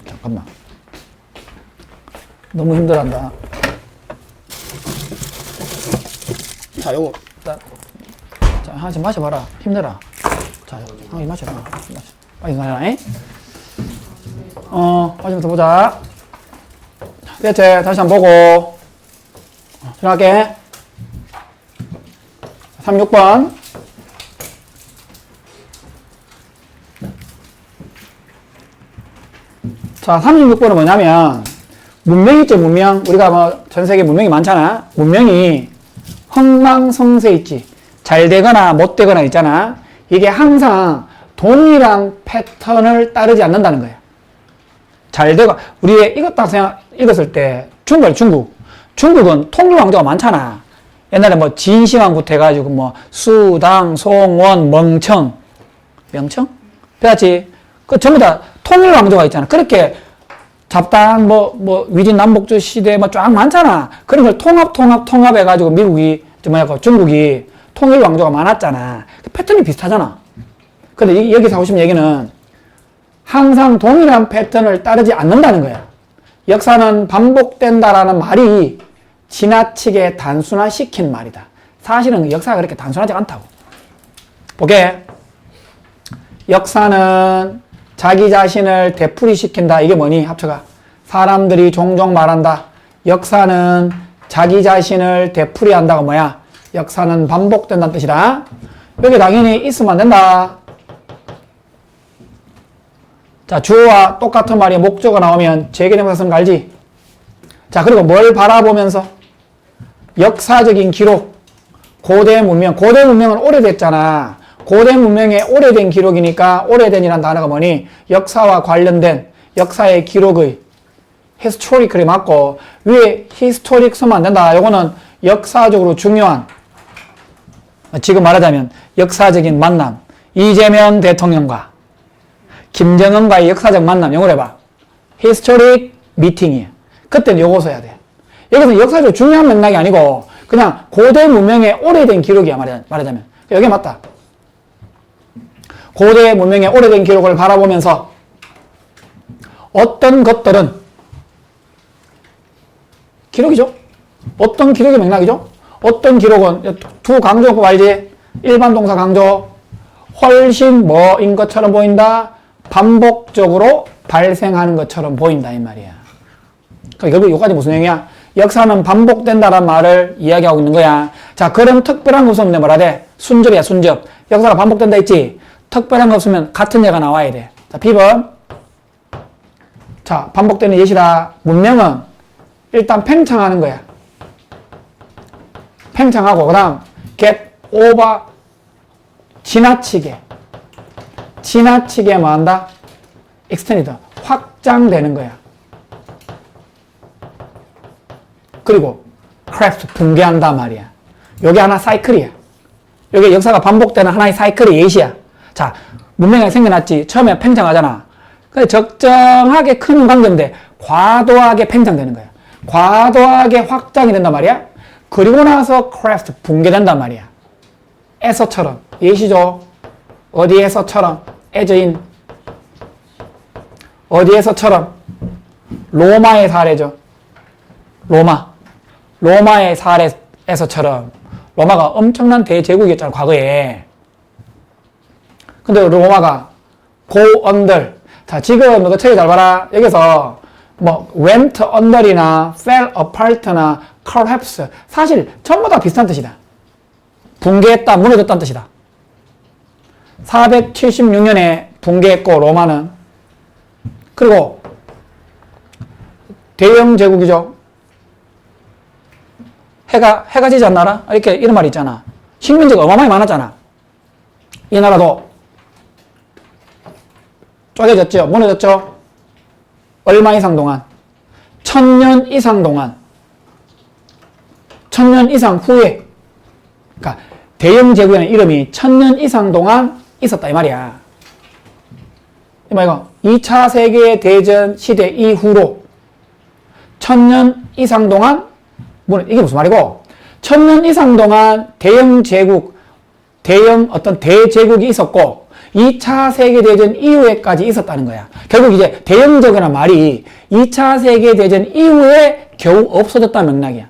잠깐만. 너무 힘들어한다. 자, 요거 자, 하나씩 마셔봐라. 힘들어. 자, 하나씩 마셔봐. 빨리 마셔라. 마시면서 보자. 됐지? 다시 한번 보고. 들어갈게. 36번. 자, 36번은 뭐냐면, 문명 있지, 문명. 우리가 뭐, 전 세계 문명이 많잖아. 문명이 흥망성쇠 있지. 잘 되거나 못 되거나 있잖아. 이게 항상 동일한 패턴을 따르지 않는다는 거야. 잘 되고, 우리 이것 딱 읽었을 때, 중국은 통일왕조가 많잖아. 옛날에 뭐, 진시황부터 해가지고 뭐, 수당, 송원, 멍청. 명청? 배웠지? 그 전부 다 통일왕조가 있잖아. 그렇게 잡다한 위진 남북조 시대 쫙 많잖아. 그런 걸 통합해가지고 미국이, 중국이 통일왕조가 많았잖아. 그 패턴이 비슷하잖아. 근데 여기서 하고 싶은 얘기는 항상 동일한 패턴을 따르지 않는다는 거야. 역사는 반복된다라는 말이 지나치게 단순화시킨 말이다. 사실은 역사가 그렇게 단순하지 않다고. 보게. 역사는 자기 자신을 되풀이시킨다. 이게 뭐니? 합쳐가. 사람들이 종종 말한다. 역사는 자기 자신을 되풀이한다가 뭐야? 역사는 반복된다는 뜻이다. 여기 당연히 있으면 안 된다. 자, 주어와 똑같은 말이 목적어 나오면 제개념사 쓰는 거 알지? 자, 그리고 뭘 바라보면서? 역사적인 기록. 고대 문명은 오래됐잖아. 고대 문명의 오래된 기록이니까 오래된이라는 단어가 뭐니? 역사와 관련된 역사의 기록의 historically 맞고 위에 historic 쓰면 안 된다. 요거는 역사적으로 중요한 지금 말하자면 역사적인 만남. 이재명 대통령과 김정은과의 역사적 만남. 영어로 해봐. historic meeting이야. 그때는 요거 써야 돼. 여기서 역사적으로 중요한 맥락이 아니고 그냥 고대 문명의 오래된 기록이야. 말하자면. 여기 맞다. 고대 문명의 오래된 기록을 바라보면서 어떤 것들은 기록이죠. 어떤 기록의 맥락이죠. 어떤 기록은 두 강조법 알지? 일반 동사 강조. 훨씬 뭐인 것처럼 보인다. 반복적으로 발생하는 것처럼 보인다 이 말이야. 그러니까 결국 여기까지 무슨 얘기야? 역사는 반복된다라는 말을 이야기하고 있는 거야. 자, 그런 특별한 것은 없네. 뭐라 돼? 순접이야, 순접. 역사가 반복된다 했지? 특별한 거 없으면 같은 예가 나와야 돼. 자, B번. 자, 반복되는 예시다. 문명은 일단 팽창하는 거야. 팽창하고, 그 다음, get over, 지나치게 뭐 한다? extend, 확장되는 거야. 그리고, craft, 붕괴한다 말이야. 요게 하나 사이클이야. 요게 역사가 반복되는 하나의 사이클의 예시야. 자, 문명이 생겨났지. 처음에 팽창하잖아. 근데 적정하게 큰 관계인데 과도하게 팽창되는 거야. 과도하게 확장이 된단 말이야. 그리고 나서 크래프트 붕괴된단 말이야. 에서처럼. 예시죠. 어디에서처럼. 에저인. 어디에서처럼. 로마의 사례죠. 로마의 사례에서처럼. 로마가 엄청난 대제국이었잖아, 과거에. 근데 로마가 go under. 자, 지금 너가 책을 잘 봐라. 여기서 뭐 went under이나 fell apart나 collapse. 사실 전부 다 비슷한 뜻이다. 붕괴했다, 무너졌다는 뜻이다. 476년에 붕괴했고, 로마는. 그리고 대영 제국이죠. 해가 지지 않나라? 이렇게 이런 말이 있잖아. 식민지가 어마어마하게 많았잖아. 이 나라도 쪼개졌죠? 무너졌죠? 얼마 이상 동안? 1000년 이상 동안. 1000년 이상 후에. 그러니까 대영 제국이라는 이름이 1000년 이상 동안 있었다 이 말이야. 이 말이야. 2차 세계대전 시대 이후로 1000년 이상 동안 이게 무슨 말이고 1000년 이상 동안 대영 제국, 대영 어떤 대제국이 있었고 2차 세계대전 이후에까지 있었다는 거야. 결국 이제 대영제국이라는 말이 2차 세계대전 이후에 겨우 없어졌다는 맥락이야.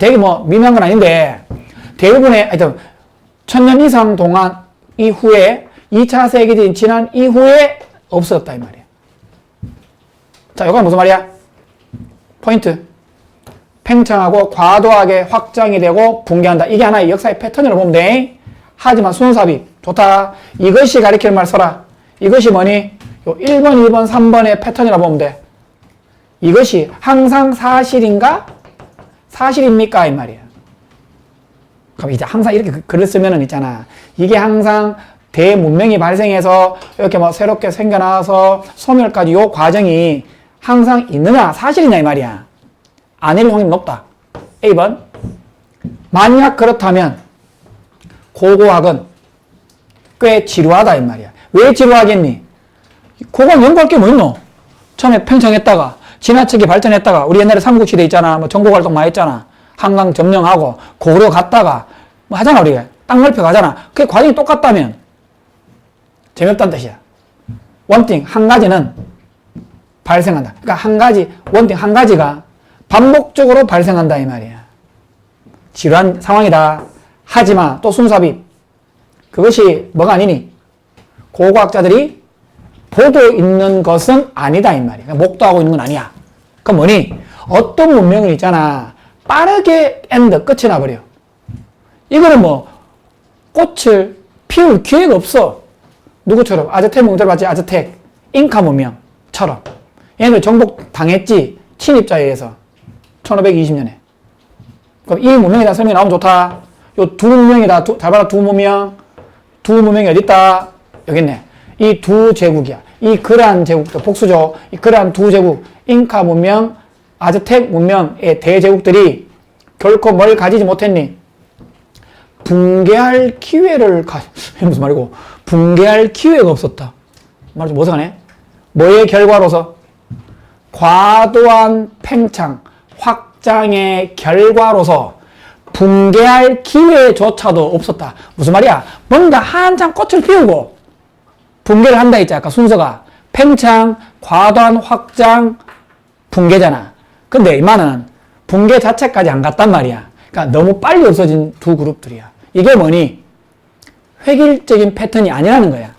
되게 뭐 미묘한 건 아닌데 대부분의 하여튼 1000년 이상 동안 이후에 2차 세계대전 지난 이후에 없어졌다 이 말이야. 자, 이건 무슨 말이야? 포인트. 팽창하고 과도하게 확장이 되고 붕괴한다. 이게 하나의 역사의 패턴이라고 보면 돼. 하지만 순삽입. 좋다. 이것이 가리키는 말 써라. 이것이 뭐니? 요 1번, 2번, 3번의 패턴이라고 보면 돼. 이것이 항상 사실인가? 사실입니까? 이 말이야. 그럼 이제 항상 이렇게 글을 쓰면은 있잖아. 이게 항상 대문명이 발생해서 이렇게 뭐 새롭게 생겨나서 소멸까지 요 과정이 항상 있느냐? 사실이냐? 이 말이야. 아닐 확률이 높다. A번. 만약 그렇다면 고고학은 꽤 지루하다 이 말이야. 왜 지루하겠니? 고고학 연구할 게 뭐 있노? 처음에 팽창했다가 지나치게 발전했다가 우리 옛날에 삼국시대 있잖아. 뭐 정복활동 많이 했잖아. 한강 점령하고 고구려 갔다가 뭐 하잖아 우리가. 땅 넓혀 가잖아. 그게 과정이 똑같다면 재미없다는 뜻이야. 원띵 한 가지는 발생한다. 그러니까 한 가지 원띵 한 가지가 반복적으로 발생한다 이 말이야. 지루한 상황이다. 하지만 또 순삽입. 그것이 뭐가 아니니? 고고학자들이 보고 있는 것은 아니다 이 말이야. 목도하고 있는 건 아니야. 그럼 뭐니? 어떤 문명은 있잖아. 빠르게 엔드 끝이 나버려. 이거는 뭐 꽃을 피울 기회가 없어. 누구처럼? 아즈텍 문명 들어봤지? 아즈텍 잉카 문명처럼. 얘네들 정복 당했지. 침입자에 의해서. 1520년에. 그럼 이 문명에 대한 설명이 나오면 좋다. 요 두 문명이다. 잘 봐라. 두 문명. 두 문명이 어디 있다? 여기 있네. 이 두 제국이야. 이 그란 제국들, 복수죠. 이 그란 두 제국, 잉카 문명, 아즈텍 문명의 대제국들이 결코 뭘 가지지 못했니? 붕괴할 기회를 무슨 말이고? 붕괴할 기회가 없었다. 말이 좀 어색하네. 뭐의 결과로서? 과도한 팽창, 확장의 결과로서 붕괴할 기회조차도 없었다. 무슨 말이야? 뭔가 한참 꽃을 피우고 붕괴를 한다 했지. 아까 순서가 팽창, 과도한 확장, 붕괴잖아. 근데 이만은 붕괴 자체까지 안 갔단 말이야. 그러니까 너무 빨리 없어진 두 그룹들이야. 이게 뭐니? 획일적인 패턴이 아니라는 거야.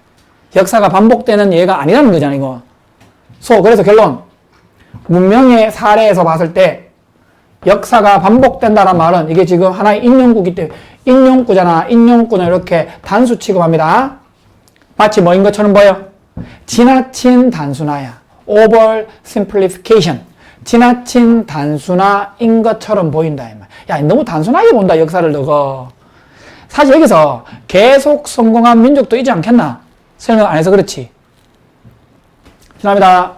역사가 반복되는 예가 아니라는 거잖아, 이거. 그래서 결론. 문명의 사례에서 봤을 때 역사가 반복된다는 말은 이게 지금 하나의 인용구기 때문에 인용구잖아. 인용구는 이렇게 단수 취급합니다. 마치 뭐인 것처럼 보여? 지나친 단순화야. over simplification. 지나친 단순화인 것처럼 보인다. 야, 너무 단순하게 본다, 역사를 너가. 사실 여기서 계속 성공한 민족도 있지 않겠나? 설명 안 해서 그렇지. 지납니다.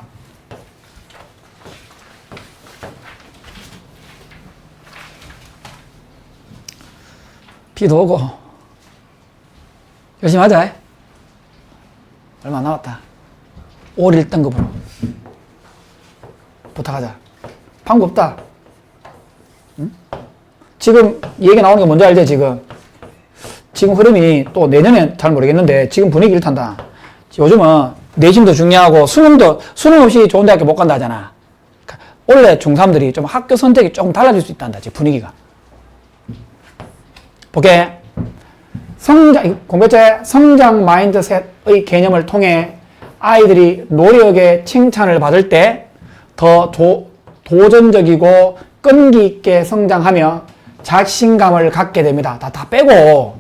비도 오고. 열심히 하자. 얼마 안 남았다. 5월 1등급으로. 부탁하자. 방법 없다. 응? 지금 얘기 나오는 게 뭔지 알지, 지금 흐름이 또 내년엔 잘 모르겠는데 지금 분위기 이렇단다. 요즘은 내신도 중요하고 수능 없이 좋은 대학교 못 간다 하잖아. 원래 중3들이 좀 학교 선택이 조금 달라질 수 있단다, 지금 분위기가. 볼게. 공부했지? 성장 마인드셋의 개념을 통해 아이들이 노력의 칭찬을 받을 때 더 도전적이고 끈기 있게 성장하며 자신감을 갖게 됩니다. 다 빼고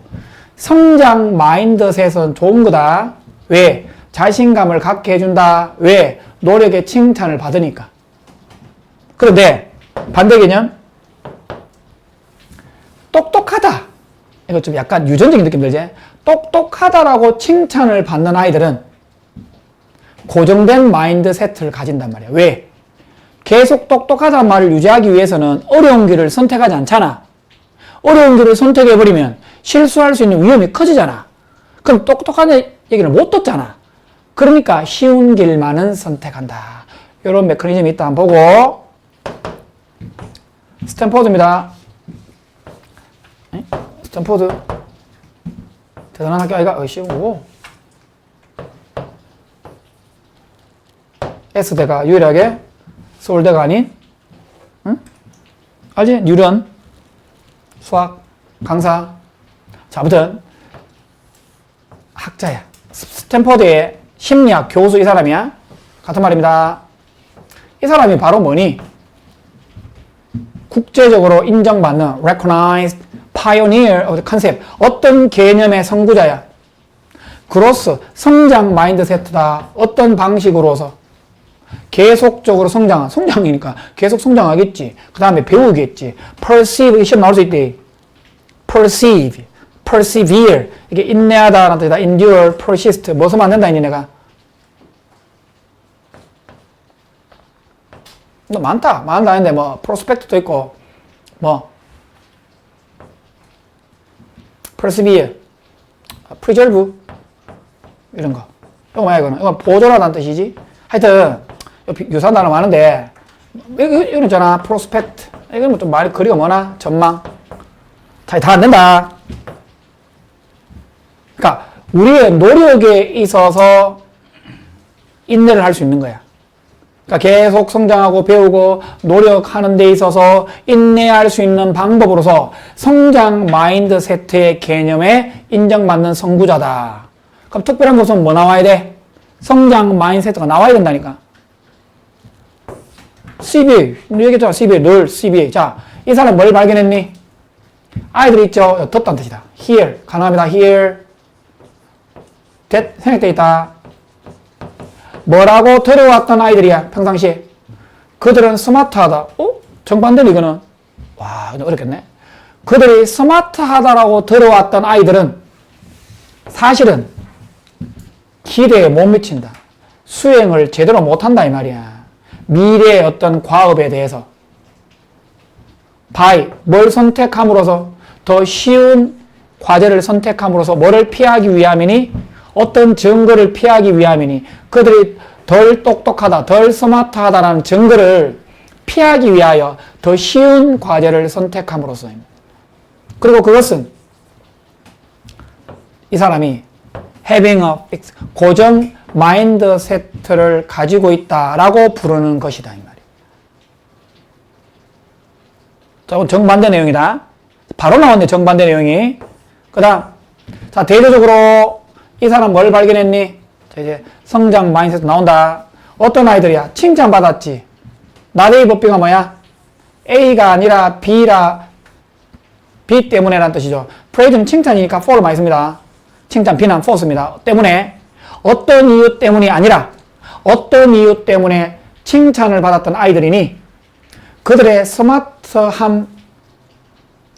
성장 마인드셋은 좋은 거다. 왜? 자신감을 갖게 해준다. 왜? 노력의 칭찬을 받으니까. 그런데 반대 개념? 똑똑하다. 이거 좀 약간 유전적인 느낌 들지? 똑똑하다라고 칭찬을 받는 아이들은 고정된 마인드 세트를 가진단 말이야. 왜? 계속 똑똑하다는 말을 유지하기 위해서는 어려운 길을 선택하지 않잖아. 어려운 길을 선택해버리면 실수할 수 있는 위험이 커지잖아. 그럼 똑똑한 얘기를 못 듣잖아. 그러니까 쉬운 길만은 선택한다. 이런 메커니즘이 있다. 한번 보고. 스탠포드입니다. 스탠포드. 대단한 학교 아이가 쉬운 거고. S대가 유일하게 서울대가 아닌, 응? 알지? 뉴런, 수학, 강사. 자, 아무튼, 학자야. 스탠퍼드의 심리학 교수 이 사람이야. 같은 말입니다. 이 사람이 바로 뭐니? 국제적으로 인정받는 recognized pioneer of the concept. 어떤 개념의 선구자야. 그로서 성장 마인드세트다. 어떤 방식으로서 계속적으로 성장이니까 계속 성장하겠지. 그 다음에 배우겠지. perceive, 시험 나올 수 있대. perceive, persevere. 이게 인내하다라는 뜻이다. endure, persist. 뭐 쓰면 안 된다, 이니 내가. 너 많다. 많다는데 뭐 prospect도 있고 뭐 persevere, preserve 이런 거. 이거 뭐야 이거는? 이거 보존하다는 뜻이지. 하여튼 유사한 단어 많은데 이거 있잖아. prospect. 이건 좀 말이 거리가 뭐나? 전망. 다 안 된다. 그러니까 우리의 노력에 있어서 인내를 할 수 있는 거야. 그러니까 계속 성장하고 배우고 노력하는 데 있어서 인내할 수 있는 방법으로서 성장 마인드세트의 개념에 인정받는 선구자다. 그럼 특별한 것은 뭐 나와야 돼? 성장 마인드세트가 나와야 된다니까. CBA, 얘기했잖아. CBA, 늘 CBA. 자, 이 사람 뭘 발견했니? 아이들이 있죠. 덥다는 뜻이다. Here, 가능합니다. Here. that, 생략되어 있다. 뭐라고 들어왔던 아이들이야, 평상시에. 그들은 스마트하다. 정반대로 이거는. 와, 이거 어렵겠네. 그들이 스마트하다라고 들어왔던 아이들은 사실은 기대에 못 미친다. 수행을 제대로 못한다, 이 말이야. 미래의 어떤 과업에 대해서. 뭘 선택함으로써 더 쉬운 과제를 선택함으로써 뭐를 피하기 위함이니? 어떤 증거를 피하기 위함이니? 그들이 덜 똑똑하다, 덜 스마트하다라는 증거를 피하기 위하여 더 쉬운 과제를 선택함으로써입니다. 그리고 그것은 이 사람이 having a fixed, 고정 마인드 세트를 가지고 있다라고 부르는 것이다, 이 말이에요. 자, 정반대 내용이다. 바로 나왔네, 정반대 내용이. 그 다음, 자, 대조적으로 이 사람 뭘 발견했니? 자, 이제 성장 마인드세트 나온다. 어떤 아이들이야? 칭찬받았지. 나데이 법비가 뭐야? A가 아니라 B 때문에라는 뜻이죠. 프레이즈는 칭찬이니까 for를 많이 씁니다. 칭찬, 비난, for습니다. 때문에. 어떤 이유 때문이 아니라 어떤 이유 때문에 칭찬을 받았던 아이들이니 그들의 스마트함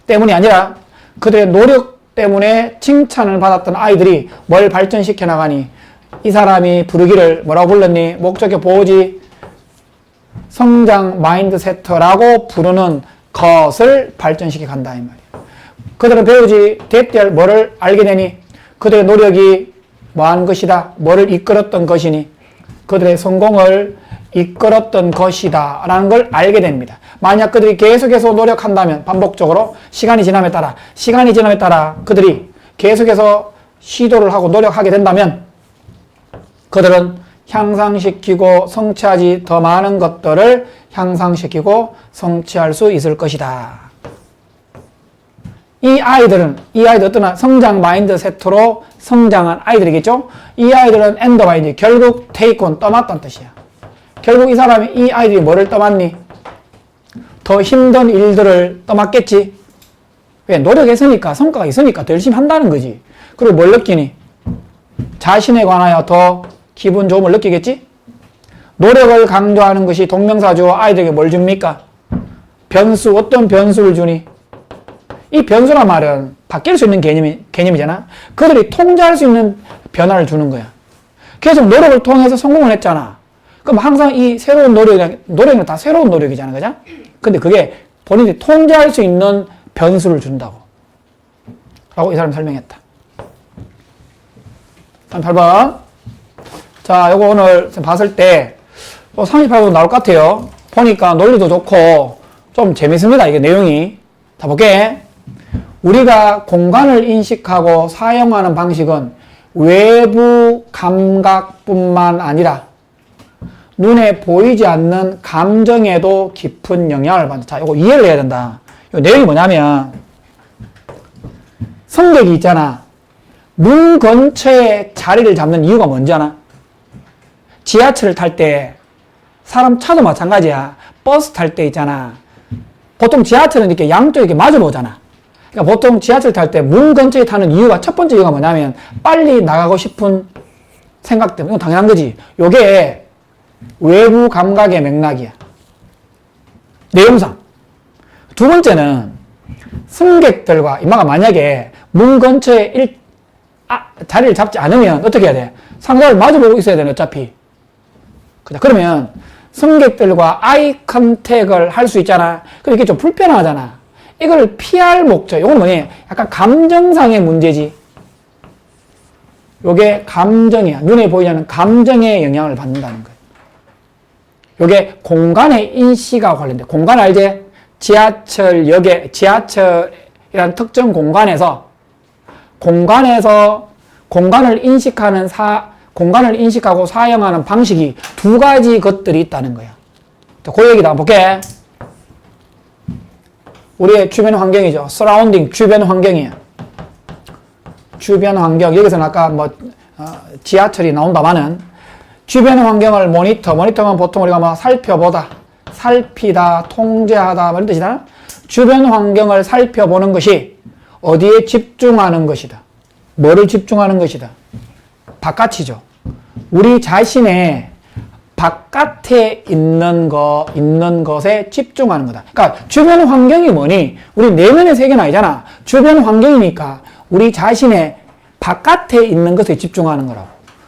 때문이 아니라 그들의 노력 때문에 칭찬을 받았던 아이들이 뭘 발전시켜 나가니? 이 사람이 부르기를 뭐라고 불렀니? 목적에 보호지 성장 마인드세트라고 부르는 것을 발전시켜 간다, 이 말이야. 그들은 배우지 대대할 뭐를 알게 되니? 그들의 노력이 뭐한 것이다? 뭐를 이끌었던 것이니? 그들의 성공을 이끌었던 것이다 라는 걸 알게 됩니다. 만약 그들이 계속해서 노력한다면 반복적으로 시간이 지남에 따라 그들이 계속해서 시도를 하고 노력하게 된다면 그들은 향상시키고 성취하지 더 많은 것들을 향상시키고 성취할 수 있을 것이다. 이 아이들 어떤 성장 마인드 세트로 성장한 아이들이겠죠? 이 아이들은 엔더 마인드, 결국 take on, 떠맡다는 뜻이야. 결국 이 아이들이 뭐를 떠맡니? 더 힘든 일들을 떠맡겠지? 왜? 노력했으니까, 성과가 있으니까 더 열심히 한다는 거지. 그리고 뭘 느끼니? 자신에 관하여 더 기분 좋음을 느끼겠지? 노력을 강조하는 것이 동명사주어 아이들에게 뭘 줍니까? 변수, 어떤 변수를 주니? 이 변수란 말은 바뀔 수 있는 개념이잖아. 그들이 통제할 수 있는 변화를 주는 거야. 계속 노력을 통해서 성공을 했잖아. 그럼 항상 이 새로운 노력은 다 새로운 노력이잖아. 그죠? 근데 그게 본인이 통제할 수 있는 변수를 준다고. 라고 이 사람이 설명했다. 38번. 자, 요거 오늘 봤을 때 38번 나올 것 같아요. 보니까 논리도 좋고 좀 재밌습니다. 이게 내용이. 자, 볼게. 우리가 공간을 인식하고 사용하는 방식은 외부 감각뿐만 아니라 눈에 보이지 않는 감정에도 깊은 영향을 받는다. 자, 이거 이해를 해야 된다. 이 내용이 뭐냐면, 승객이 있잖아. 문 근처에 자리를 잡는 이유가 뭔지 아나? 지하철을 탈 때, 사람 차도 마찬가지야. 버스 탈 때 있잖아. 보통 지하철은 이렇게 양쪽에 이렇게 마주 보잖아. 그러니까 보통 지하철 탈 때 문 근처에 타는 이유가, 첫 번째 이유가 뭐냐면, 빨리 나가고 싶은 생각 때문에. 이건 당연한 거지. 요게 외부 감각의 맥락이야. 내용상. 두 번째는 승객들과 이마가 만약에 문 근처에 자리를 잡지 않으면 어떻게 해야 돼? 상대를 마주보고 있어야 되네, 어차피. 그러면 승객들과 아이 컨택을 할 수 있잖아. 근데 이게 좀 불편하잖아. 이걸 피할 목적. 이건 뭐니? 약간 감정상의 문제지. 요게 감정이야. 눈에 보이지 않는 감정에 영향을 받는다는 거야. 요게 공간의 인식과 관련돼. 공간 알지? 지하철역에, 지하철이라는 특정 공간에서 공간을 인식하고 사용하는 방식이 두 가지 것들이 있다는 거야. 자, 그 얘기도 한번 볼게. 우리의 주변 환경이죠. surrounding, 주변 환경이에요. 주변 환경. 여기서는 아까 지하철이 나온다마는 주변 환경을 모니터면 보통 우리가 살펴보다, 살피다, 통제하다, 이런 뜻이다. 주변 환경을 살펴보는 것이 어디에 집중하는 것이다. 뭐를 집중하는 것이다. 바깥이죠. 우리 자신의 바깥에 있는 것에 집중하는 거다. 그러니까 주변 환경이 뭐니? 우리 내면의 세계는 아니잖아. 주변 환경이니까 우리 자신의 바깥에 있는 것에 집중하는 거라고.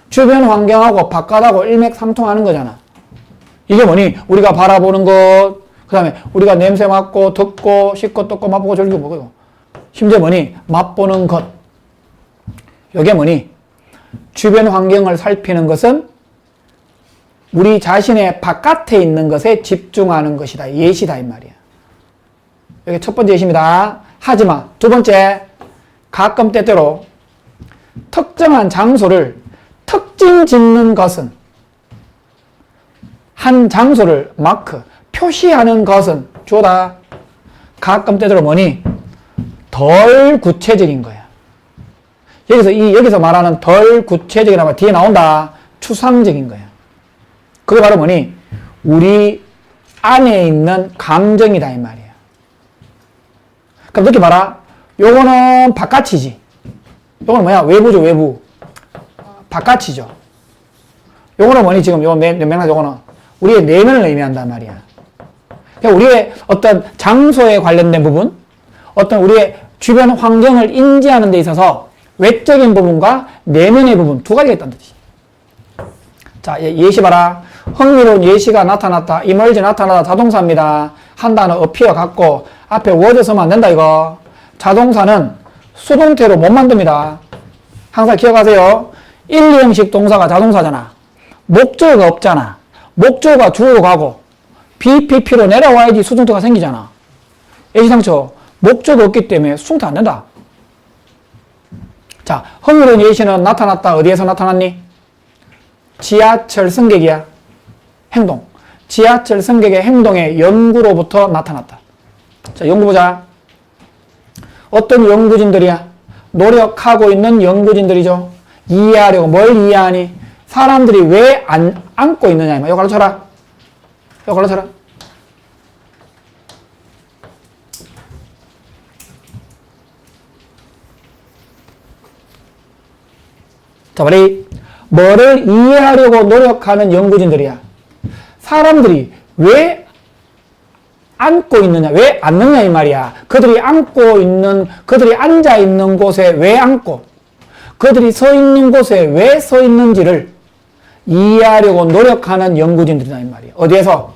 주변 환경하고 바깥하고 일맥상통하는 거잖아. 이게 뭐니? 우리가 바라보는 것, 그 다음에 우리가 냄새 맡고, 듣고, 씻고, 뜯고, 맛보고, 즐기고, 먹어요. 심지어 뭐니? 맛보는 것. 이게 뭐니? 주변 환경을 살피는 것은 우리 자신의 바깥에 있는 것에 집중하는 것이다. 예시다, 이 말이야. 여기 첫 번째 예시입니다. 하지만, 두 번째, 가끔 때때로 특정한 장소를 특징 짓는 것은, 한 장소를 표시하는 것은 주어다. 가끔 때때로 뭐니? 덜 구체적인 거야. 여기서 말하는 덜 구체적인 말 뒤에 나온다. 추상적인 거야. 그게 바로 뭐니? 우리 안에 있는 감정이다, 이 말이야. 그럼 이렇게 봐라. 요거는 바깥이지. 요거는 뭐야? 외부죠, 외부. 바깥이죠. 요거는 뭐니? 지금 요 맥락 요거는 우리의 내면을 의미한단 말이야. 그러니까 우리의 어떤 장소에 관련된 부분, 어떤 우리의 주변 환경을 인지하는 데 있어서 외적인 부분과 내면의 부분 두 가지가 있다는 뜻이지. 자, 예시 봐라. 흥미로운 예시가 나타났다. emerge 나타나다 자동사입니다. 한 단어 appear 갖고 앞에 was 서면 안 된다 이거. 자동사는 수동태로 못 만듭니다. 항상 기억하세요. 1, 2형식 동사가 자동사잖아. 목적어가 없잖아. 목적어가 주어로 가고 BPP로 내려와야지 수동태가 생기잖아. 예시상처 목적어 없기 때문에 수동태 안 된다. 자, 흥미로운 예시는 나타났다. 어디에서 나타났니? 지하철 승객이야. 행동. 지하철 승객의 행동의 연구로부터 나타났다. 자, 연구 보자. 어떤 연구진들이야? 노력하고 있는 연구진들이죠. 이해하려고. 뭘 이해하니? 사람들이 왜 안 안고 있느냐. 이거 가르쳐라. 이거 가르쳐라. 자, 빨리. 뭐를 이해하려고 노력하는 연구진들이야. 사람들이 왜 앉고 있느냐, 왜 앉느냐 이 말이야. 그들이 앉아 있는 곳에 왜 앉고, 그들이 서 있는 곳에 왜 서 있는지를 이해하려고 노력하는 연구진들이다 이 말이야. 어디에서?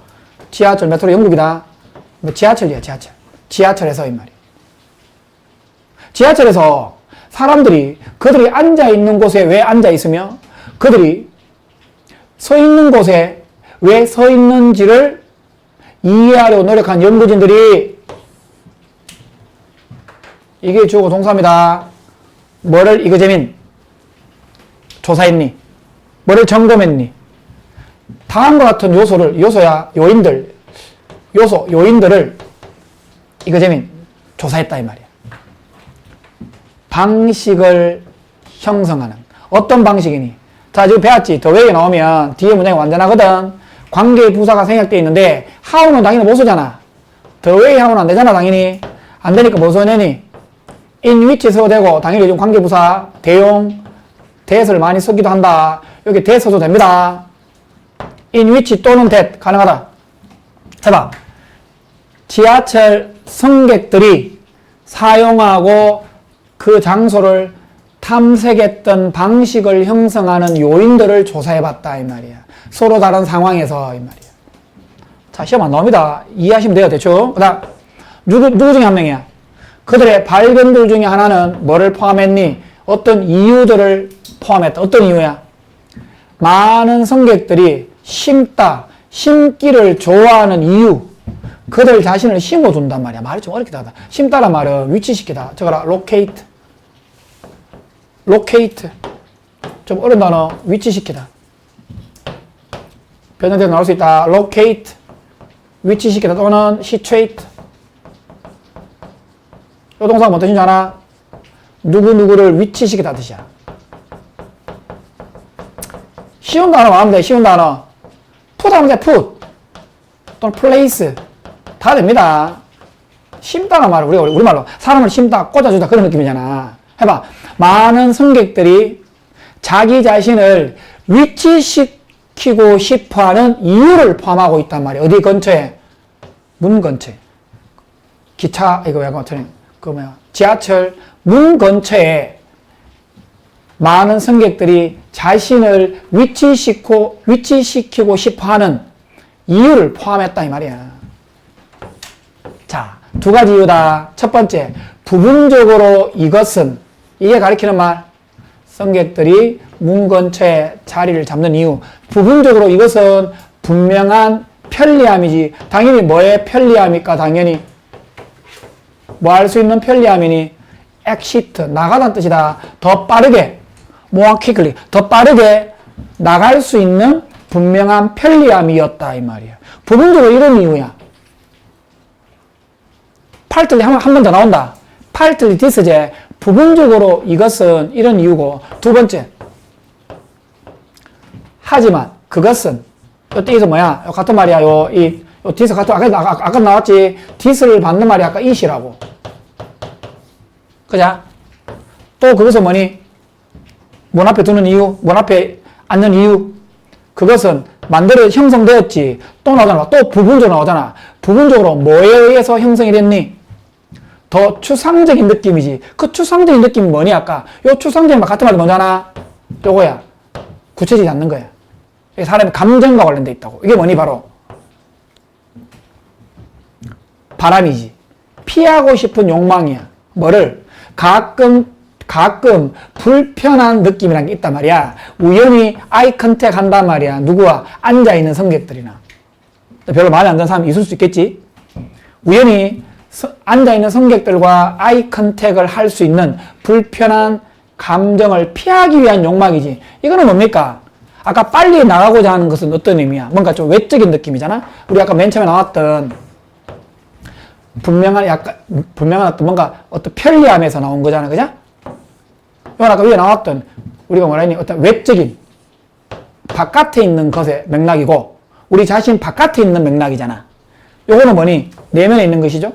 지하철, 메트로 영국이다. 지하철이야, 지하철. 지하철에서 이 말이야. 지하철에서 그들이 앉아 있는 곳에 왜 앉아 있으며, 그들이 서 있는 곳에 왜 서 있는지를 이해하려고 노력한 연구진들이, 이게 주어고 동사입니다. 뭐를 이거재민 조사했니? 뭐를 점검했니? 다음과 같은 요인들을 이거재민 조사했다 이 말이야. 방식을 형성하는. 어떤 방식이니? 자, 지금 배웠지? 더 웨이에 나오면 뒤에 문장이 완전하거든. 관계 부사가 생략되어 있는데 how는 당연히 못 쓰잖아. 더 웨이 how는 안 되잖아, 당연히. 안 되니까 뭐 써내니? in which 써도 되고, 당연히 요즘 관계 부사, 대용, that을 많이 쓰기도 한다. 여기 that 써도 됩니다. in which 또는 that 가능하다. 해봐. 지하철 승객들이 사용하고 그 장소를 탐색했던 방식을 형성하는 요인들을 조사해봤다 이 말이야. 서로 다른 상황에서 이 말이야. 자, 시험 안 나옵니다. 이해하시면 돼요, 대충. 그 다음 누구 중에 한 명이야? 그들의 발견들 중에 하나는 뭐를 포함했니? 어떤 이유들을 포함했다. 어떤 이유야? 많은 승객들이 심기를 좋아하는 이유. 그들 자신을 심어준단 말이야. 말이 좀 어렵기도 하다. 심다란 말은 위치시키다. 저거라, locate. 좀 어려운 단어, 위치시키다. 변형돼서 나올 수 있다. locate. 위치시키다 또는 situate. 이 동사가 뭔 뜻인지 아나? 누구를 위치시키다 뜻이야. 쉬운 단어 마음에 돼, 쉬운 단어. put 하면 돼, put. 또는 place. 다 됩니다. 심다란 말은 우리말로 사람을 심다, 꽂아주다 그런 느낌이잖아. 해봐. 많은 승객들이 자기 자신을 위치시키고 싶어하는 이유를 포함하고 있단 말이야. 어디 근처에? 문 근처에. 지하철 문 근처에 많은 승객들이 자신을 위치시키고 싶어하는 이유를 포함했다 이 말이야. 자, 두 가지 이유다. 첫 번째, 부분적으로 이것은, 이게 가리키는 말, 승객들이 문 근처에 자리를 잡는 이유. 부분적으로 이것은 분명한 편리함이지. 당연히 뭐의 편리함일까? 당연히 뭐 할 수 있는 편리함이니? exit, 나가다는 뜻이다. 더 빠르게, more quickly, 더 빠르게 나갈 수 있는 분명한 편리함이었다 이 말이야. 부분적으로 이런 이유야. partly 한 번 더 나온다. partly this제, 부분적으로 이것은 이런 이유고. 두 번째, 하지만 그것은, 이때에서 뭐야? 같은 말이야. this 같은, 아까 나왔지. this를 받는 말이 아까 it이라고. 그자? 또 그것은 뭐니? 문 앞에 두는 이유, 문 앞에 앉는 이유. 그것은 형성되었지. 또 나오잖아. 또 부분적으로 나오잖아. 부분적으로 뭐에 의해서 형성이 됐니? 더 추상적인 느낌이지. 그 추상적인 느낌이 뭐니 아까? 요 추상적인 말 같은 말이 뭐잖아? 요거야. 구체적이지 않는 거야. 사람의 감정과 관련돼 있다고. 이게 뭐니 바로? 바람이지. 피하고 싶은 욕망이야. 뭐를? 가끔 불편한 느낌이란 게 있단 말이야. 우연히 아이 컨택 한단 말이야. 누구와? 앉아있는 승객들이나. 별로 마음에 안 드는 사람이 있을 수 있겠지? 우연히 앉아있는 승객들과 아이 컨택을 할 수 있는 불편한 감정을 피하기 위한 욕망이지. 이거는 뭡니까? 아까 빨리 나가고자 하는 것은 어떤 의미야? 뭔가 좀 외적인 느낌이잖아? 우리 아까 맨 처음에 나왔던 분명한 어떤 뭔가 어떤 편리함에서 나온 거잖아. 그죠? 이건 아까 위에 나왔던 우리가 뭐라 했니? 어떤 외적인 바깥에 있는 것의 맥락이고 우리 자신 바깥에 있는 맥락이잖아. 요거는 뭐니? 내면에 있는 것이죠.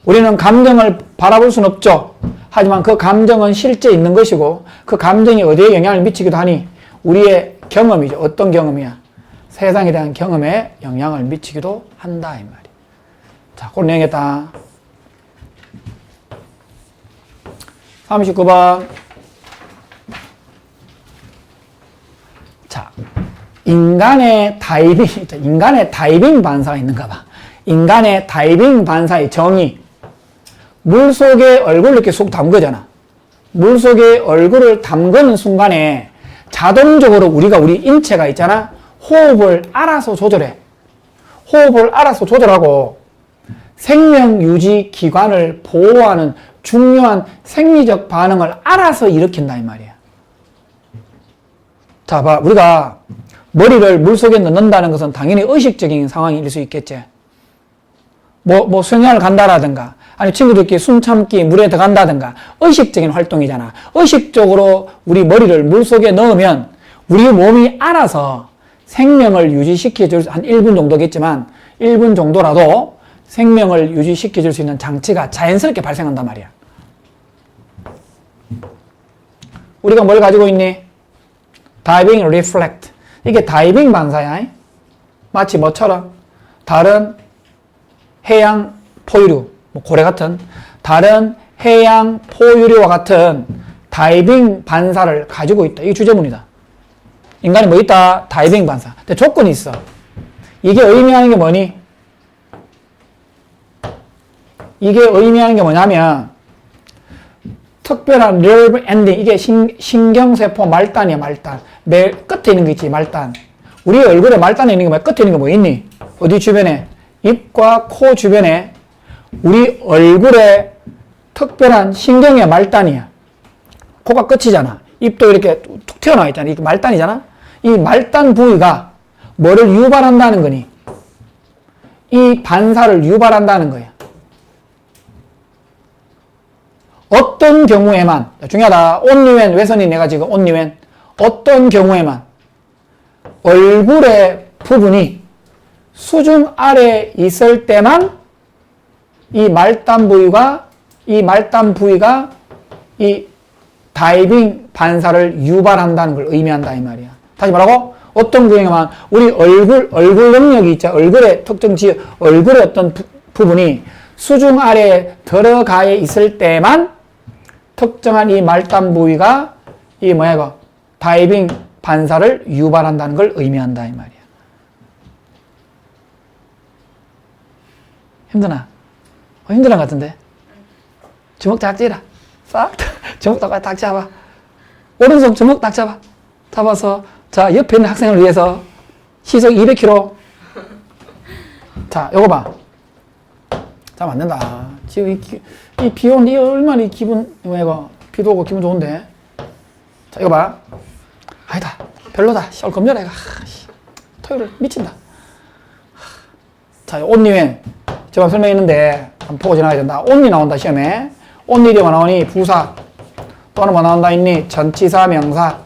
우리는 감정을 바라볼 수는 없죠. 하지만 그 감정은 실제 있는 것이고 그 감정이 어디에 영향을 미치기도 하니 우리의 경험이죠. 어떤 경험이야? 세상에 대한 경험에 영향을 미치기도 한다 이 말이야. 자, 그런 내용이겠다. 39번. 자, 인간의 다이빙 반사가 있는가 봐. 인간의 다이빙 반사의 정의. 물 속에 얼굴을 이렇게 쑥 담그잖아. 물 속에 얼굴을 담그는 순간에 자동적으로 우리 인체가 있잖아. 호흡을 알아서 조절해. 호흡을 알아서 조절하고 생명 유지 기관을 보호하는 중요한 생리적 반응을 알아서 일으킨다 이 말이야. 자, 봐. 우리가 머리를 물 속에 넣는다는 것은 당연히 의식적인 상황일 수 있겠지. 수영장을 간다라든가, 아니, 친구들끼리 숨 참기, 물에 들어간다든가, 의식적인 활동이잖아. 의식적으로 우리 머리를 물 속에 넣으면 우리 몸이 알아서 생명을 유지시켜줄 한 1분 정도겠지만, 1분 정도라도 생명을 유지시켜줄 수 있는 장치가 자연스럽게 발생한단 말이야. 우리가 뭘 가지고 있니? 다이빙 리플렉트. 이게 다이빙 반사야. 마치 뭐처럼? 다른 해양 포유류, 고래 같은 다른 해양 포유류와 같은 다이빙 반사를 가지고 있다. 이게 주제문이다. 인간이 뭐 있다? 다이빙 반사. 근데 조건이 있어. 이게 의미하는 게 뭐니? 이게 의미하는 게 뭐냐면 특별한 nerve ending, 이게 신경세포 말단이야, 말단. 맨 끝에 있는 거 있지, 말단. 우리 얼굴에 말단에 있는 게 뭐야? 끝에 있는 게 뭐 있니? 어디 주변에? 입과 코 주변에 우리 얼굴에 특별한 신경의 말단이야. 코가 끝이잖아. 입도 이렇게 툭 튀어나와 있잖아. 이게 말단이잖아. 이 말단 부위가 뭐를 유발한다는 거니? 이 반사를 유발한다는 거야. 어떤 경우에만, 중요하다. only when, 왜 써니 내가 지금 only when. 어떤 경우에만 얼굴의 부분이 수중 아래에 있을 때만 이 말단 부위가 이 다이빙 반사를 유발한다는 걸 의미한다 이 말이야. 다시 말하고 어떤 경우에만 우리 얼굴 능력이 있죠. 얼굴의 특정 지역, 얼굴의 어떤 부분이 수중 아래에 들어가 있을 때만 특정한 이 말단 부위가 이 뭐야 이거 다이빙 반사를 유발한다는 걸 의미한다 이 말이야. 힘드나? 힘드는 것 같은데? 주먹 딱 쥐라. 싹 주먹 딱 잡아. 오른손 주먹 딱 잡아. 잡아서 자 옆에 있는 학생을 위해서 시속 200km. 자 요거 봐. 자, 안 된다. 지금 이 비 오는 이 얼마나 기분, 이거 비도 오고 기분 좋은데. 자, 이거 봐. 아니다. 별로다. 얼검열아, 이거. 토요일 미친다. 자, 온리웬. 제가 설명했는데, 한번 보고 지나가야 된다. 온리 나온다, 시험에. 온리이 뭐 나오니? 부사. 또는 뭐 나온다, 있니? 전치사, 명사.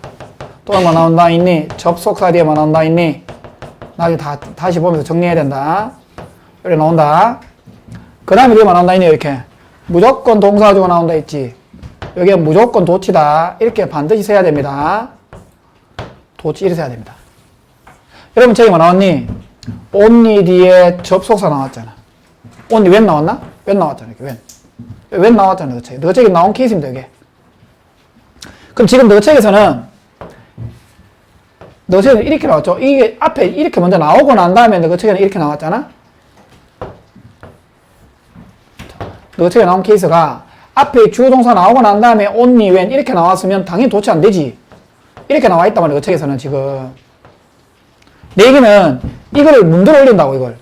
또는 뭐 나온다, 있니? 접속사 뒤에 뭐 나온다, 있니? 나중에 다시 보면서 정리해야 된다. 이렇게 나온다. 그 다음에 이게 뭐 나온다, 있니? 이렇게. 무조건 동사주가 나온다, 있지. 여기에 무조건 도치다. 이렇게 반드시 써야 됩니다. 도치, 이렇게 써야 됩니다. 여러분, 저기 뭐 나왔니? only 뒤에 접속사 나왔잖아. only when 나왔나? when 나왔잖아, 이렇게 when 나왔잖아, 너 책에. 너 책에 나온 케이스입니다, 이게. 그럼 지금 너 책에서는 이렇게 나왔죠? 이게 앞에 이렇게 먼저 나오고 난 다음에 너 책에는 이렇게 나왔잖아? 너 책에 나온 케이스가 앞에 주어 동사 나오고 난 다음에 only when 이렇게 나왔으면 당연히 도치 안 되지. 이렇게 나와 있단 말이야, 그 책에서는 지금. 내 얘기는 이거를 문제로 올린다고, 이걸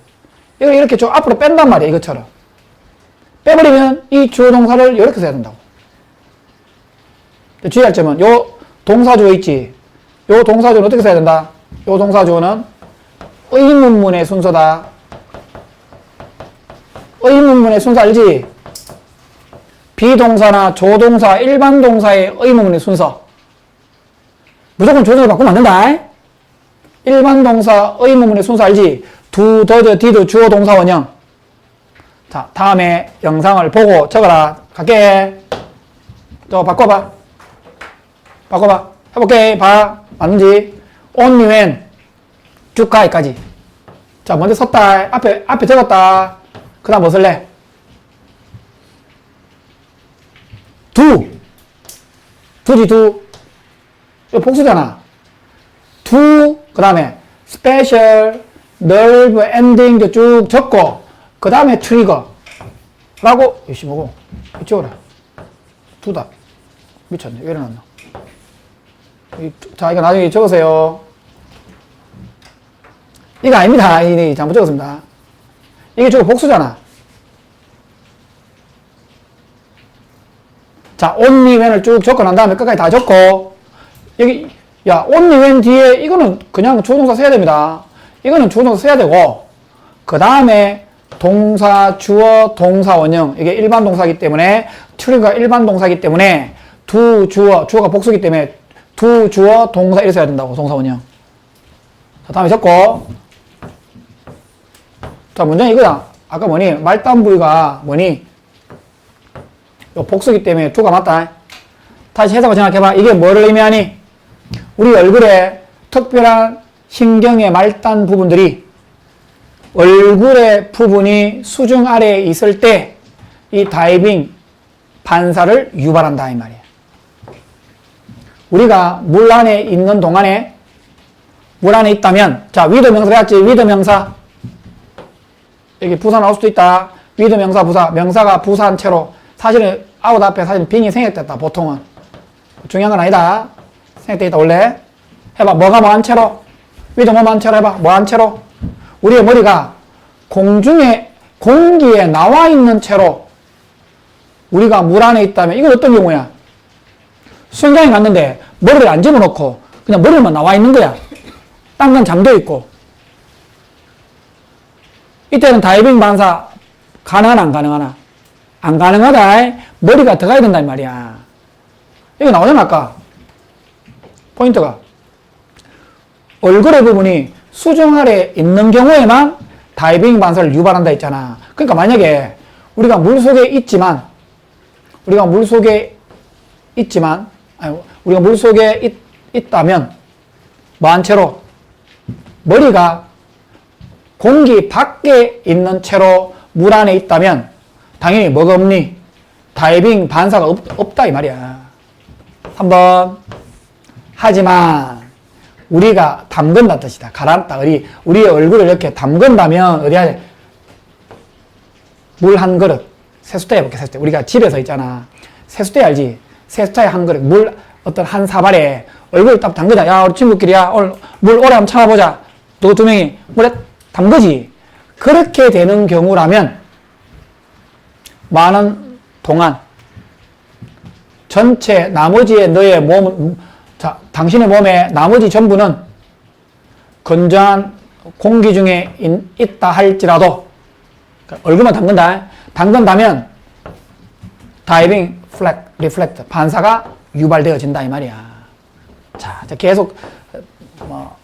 이렇게 좀 앞으로 뺀단 말이야, 이것처럼. 빼버리면 이 주어 동사를 이렇게 써야 된다고. 주의할 점은 요 동사주어 있지. 요 동사주어는 어떻게 써야 된다? 요 동사주어는 의문문의 순서다. 의문문의 순서 알지? 비동사나 조동사, 일반 동사의 의문문의 순서. 무조건 조동사 바꾸면 안 된다. 일반 동사 의문문의 순서 알지? 두, 더드, 디드, 주어, 동사, 원형. 자, 다음에 영상을 보고 적어라. 갈게. 저 바꿔봐. 해볼게. 봐. 맞는지. only when. 쭉 가, 여기까지. 자, 먼저 썼다. 앞에 적었다. 그 다음 뭐 쓸래? 두지, 두. 이거 복수잖아. 두, 그 다음에 special, nerve, ending 쭉 적고, 그 다음에 trigger. 라고, 이씨 뭐고, 이쪽으로. 두다. 미쳤네. 왜 이러나. 자, 이거 나중에 적으세요. 이거 아닙니다. 이 잘못 적었습니다. 이게 저거 복수잖아. 자, only when을 쭉 적고 난 다음에 끝까지 다 적고, 여기, 야, only when 뒤에 이거는 그냥 조동사 써야 됩니다. 이거는 조동사 써야 되고, 그 다음에 동사, 주어, 동사, 원형. 이게 일반 동사기 때문에, trigger가 일반 동사기 때문에, 두, 주어, 주어가 복수기 때문에, 두, 주어, 동사 이렇게 써야 된다고, 동사, 원형. 자, 다음에 적고, 자, 문제는 이거야. 아까 뭐니? 말단 부위가 뭐니? 요 복수기 때문에 두가 맞다. 다시 해석을 생각해봐. 이게 뭐를 의미하니? 우리 얼굴에 특별한 신경의 말단 부분들이 얼굴의 부분이 수중 아래에 있을 때 이 다이빙 반사를 유발한다 이 말이야. 우리가 물 안에 있는 동안에 물 안에 있다면 자 위드 명사 배웠지? 위드 명사 여기 부사 나올 수도 있다. 위드 명사 부사 명사가 부사한 채로 사실은 아웃 앞에 사실 빙이 생략됐다 보통은 중요한 건 아니다. 생략돼 있다 원래. 해봐. 뭐가 뭐한 채로? 위드 뭐한 채로 해봐. 뭐한 채로? 우리의 머리가 공중에 공기에 나와 있는 채로 우리가 물 안에 있다면 이건 어떤 경우야? 수영장에 갔는데 머리를 안 집어넣고 그냥 머리만 나와 있는 거야. 딴 건 잠겨 있고. 이때는 다이빙 반사 가능하나 안 가능하나? 안 가능하다. 머리가 들어가야 된단 말이야. 이거 나오잖아 아까. 포인트가. 얼굴의 부분이 수중 아래에 있는 경우에만 다이빙 반사를 유발한다 했잖아. 그러니까 만약에 우리가 물속에 있지만 우리가 물속에 있다면 뭐한 채로 머리가 공기 밖에 있는 채로 물 안에 있다면 당연히 뭐가 없니? 다이빙 반사가 없다 이 말이야. 3번. 하지만 우리가 담근다는 뜻이다. 가라앉다. 우리의 얼굴을 이렇게 담근다면 어디야? 물 한 그릇. 세숫대 해볼게, 세숫대. 우리가 집에서 있잖아. 세숫대 알지? 세숫대에 한 그릇, 물, 어떤 한 사발에 얼굴을 딱 담그자. 야, 우리 친구끼리야. 오늘 물 오래 한번 참아보자. 누구 두 명이 물에 담그지. 그렇게 되는 경우라면, 많은 동안, 전체, 나머지의 너의 몸, 자, 당신의 몸에 나머지 전부는 건조한 공기 중에 있다 할지라도, 얼굴만 담근다. 담근다면 다이빙 리플렉트 반사가 유발되어진다 이 말이야. 자, 계속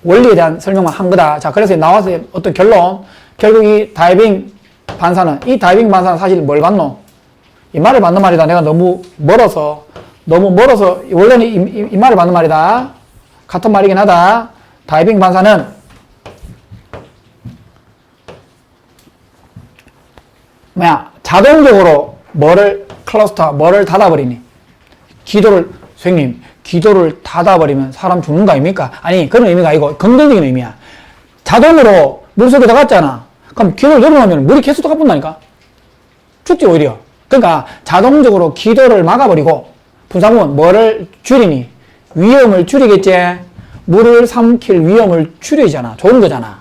원리에 대한 설명만 한 거다. 자, 그래서 나와서 어떤 결론. 결국 이 다이빙 반사는 사실 뭘 받노? 이 말을 받는 말이다. 내가 너무 멀어서 원래는 이 말을 받는 말이다. 같은 말이긴 하다. 다이빙 반사는 자동적으로 뭐를 닫아버리니? 선생님, 기도를 닫아버리면 사람 죽는 거 아닙니까? 아니, 그런 의미가 아니고 긍정적인 의미야. 자동으로 물속에 들어갔잖아. 그럼 기도를 열어놓으면 물이 계속 들어가본다니까? 죽지, 오히려. 그러니까 자동적으로 기도를 막아버리고 분사구문 뭐를 줄이니? 위험을 줄이겠지? 물을 삼킬 위험을 줄이잖아. 좋은 거잖아.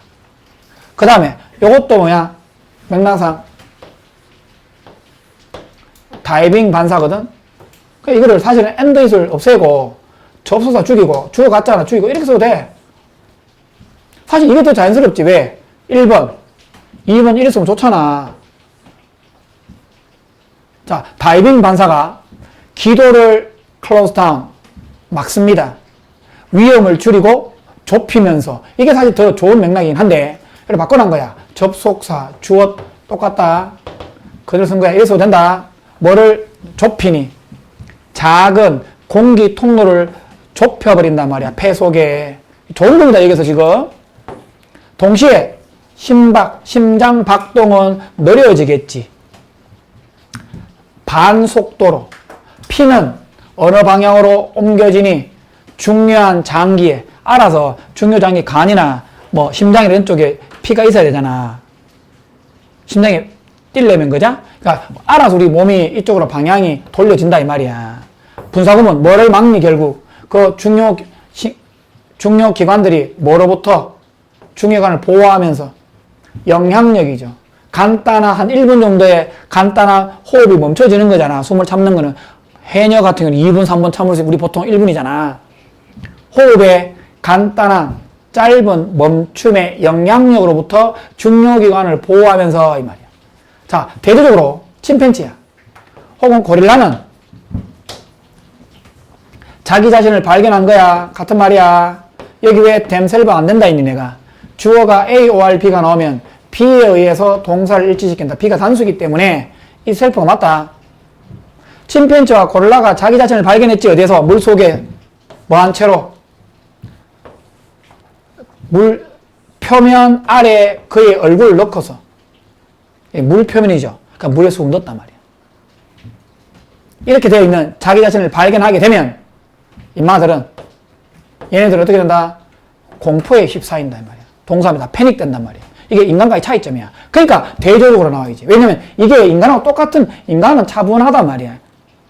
그 다음에 요것도 뭐야? 맥락상 다이빙 반사거든? 이거를 사실은 엔드잇을 없애고 접속사 죽이고 주어 가짜나 죽이고 이렇게 써도 돼. 사실 이게 더 자연스럽지. 왜? 1번, 2번 이렇게 쓰면 좋잖아. 자, 다이빙 반사가 기도를 close down 막습니다. 위험을 줄이고 좁히면서 이게 사실 더 좋은 맥락이긴 한데 그래 바꿔놓은 거야. 접속사, 주어 똑같다. 그대로 쓴 거야. 이래 써도 된다. 뭐를 좁히니? 작은 공기 통로를 좁혀버린단 말이야. 폐 속에. 좋은 겁니다. 여기서 지금. 동시에 심장 박동은 느려지겠지. 반속도로. 피는 어느 방향으로 옮겨지니 중요한 장기에, 알아서 중요 장기 간이나 뭐 심장 이런 쪽에 피가 있어야 되잖아. 심장이 뛰려면, 그죠? 그러니까 알아서 우리 몸이 이쪽으로 방향이 돌려진다 이 말이야. 분사구문 뭐를 막니? 결국 그 중요 기관들이 뭐로부터 중요관을 보호하면서 영향력이죠. 간단한 한 1분 정도의 간단한 호흡이 멈춰지는 거잖아. 숨을 참는 거는. 해녀 같은 경우는 2분, 3분 참을 수 있고 우리 보통 1분이잖아. 호흡의 간단한 짧은 멈춤의 영향력으로부터 중요기관을 보호하면서 이 말이야. 자, 대조적으로 침팬지야 혹은 고릴라는 자기 자신을 발견한 거야. 같은 말이야. 여기 왜 themselves 안 된다 했니 내가. 주어가 A, O, R, B가 나오면 B에 의해서 동사를 일치시킨다. B가 단수이기 때문에 이 셀프가 맞다. 침팬지와 고릴라가 자기 자신을 발견했지. 어디에서? 물속에 뭐한 채로 물 표면 아래 그의 얼굴을 넣고서. 물 표면이죠. 그러니까 물에 쑥 넣었단 말이야. 이렇게 되어 있는 자기 자신을 발견하게 되면 인마들은 얘네들은 어떻게 된다? 공포에 휩싸인다 이 말이야. 동사하면 다 패닉 된단 말이야. 이게 인간과의 차이점이야. 그러니까 대조적으로 나와야지. 왜냐면 이게 인간하고 똑같은, 인간은 차분하단 말이야.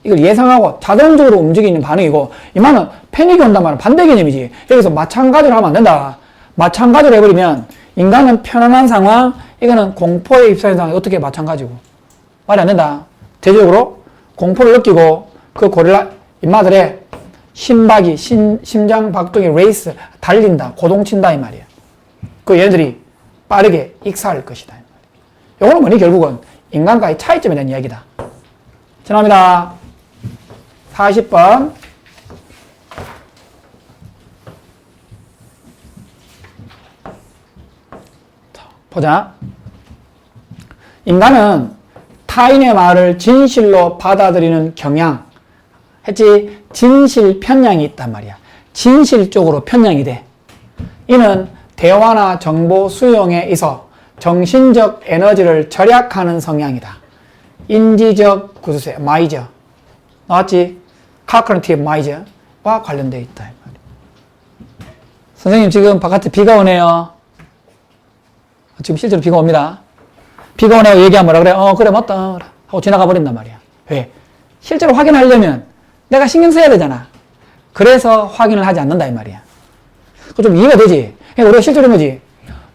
이걸 예상하고 자동적으로 움직이는 반응이고, 이만은 패닉이 온단 말은 반대 개념이지. 여기서 마찬가지로 하면 안 된다. 마찬가지로 해버리면 인간은 편안한 상황, 이거는 공포에 휩싸인 상황이 어떻게 마찬가지고. 말이 안 된다. 대조적으로 공포를 느끼고 그 고릴라 인마들의 심박이, 심장 박동이 레이스, 달린다, 고동친다 이 말이야. 그 얘네들이 빠르게 익사할 것이다. 이거는 뭐니? 결국은 인간과의 차이점에 대한 이야기다. 지납니다. 40번. 자, 보자. 인간은 타인의 말을 진실로 받아들이는 경향, 했지? 진실 편향이 있단 말이야. 진실 쪽으로 편향이 돼. 이는 대화나 정보 수용에 있어 정신적 에너지를 절약하는 성향이다. 인지적 구조세, 마이저. 나왔지? Cognitive Miser와 관련되어 있다. 선생님, 지금 바깥에 비가 오네요. 지금 실제로 비가 옵니다. 비가 오네요. 얘기하면 뭐라 그래? 그래, 맞다. 하고 지나가 버린단 말이야. 왜? 실제로 확인하려면 내가 신경 써야 되잖아. 그래서 확인을 하지 않는다 이 말이야. 그거 좀 이해가 되지? 그러니까 우리가 실제로 뭐지?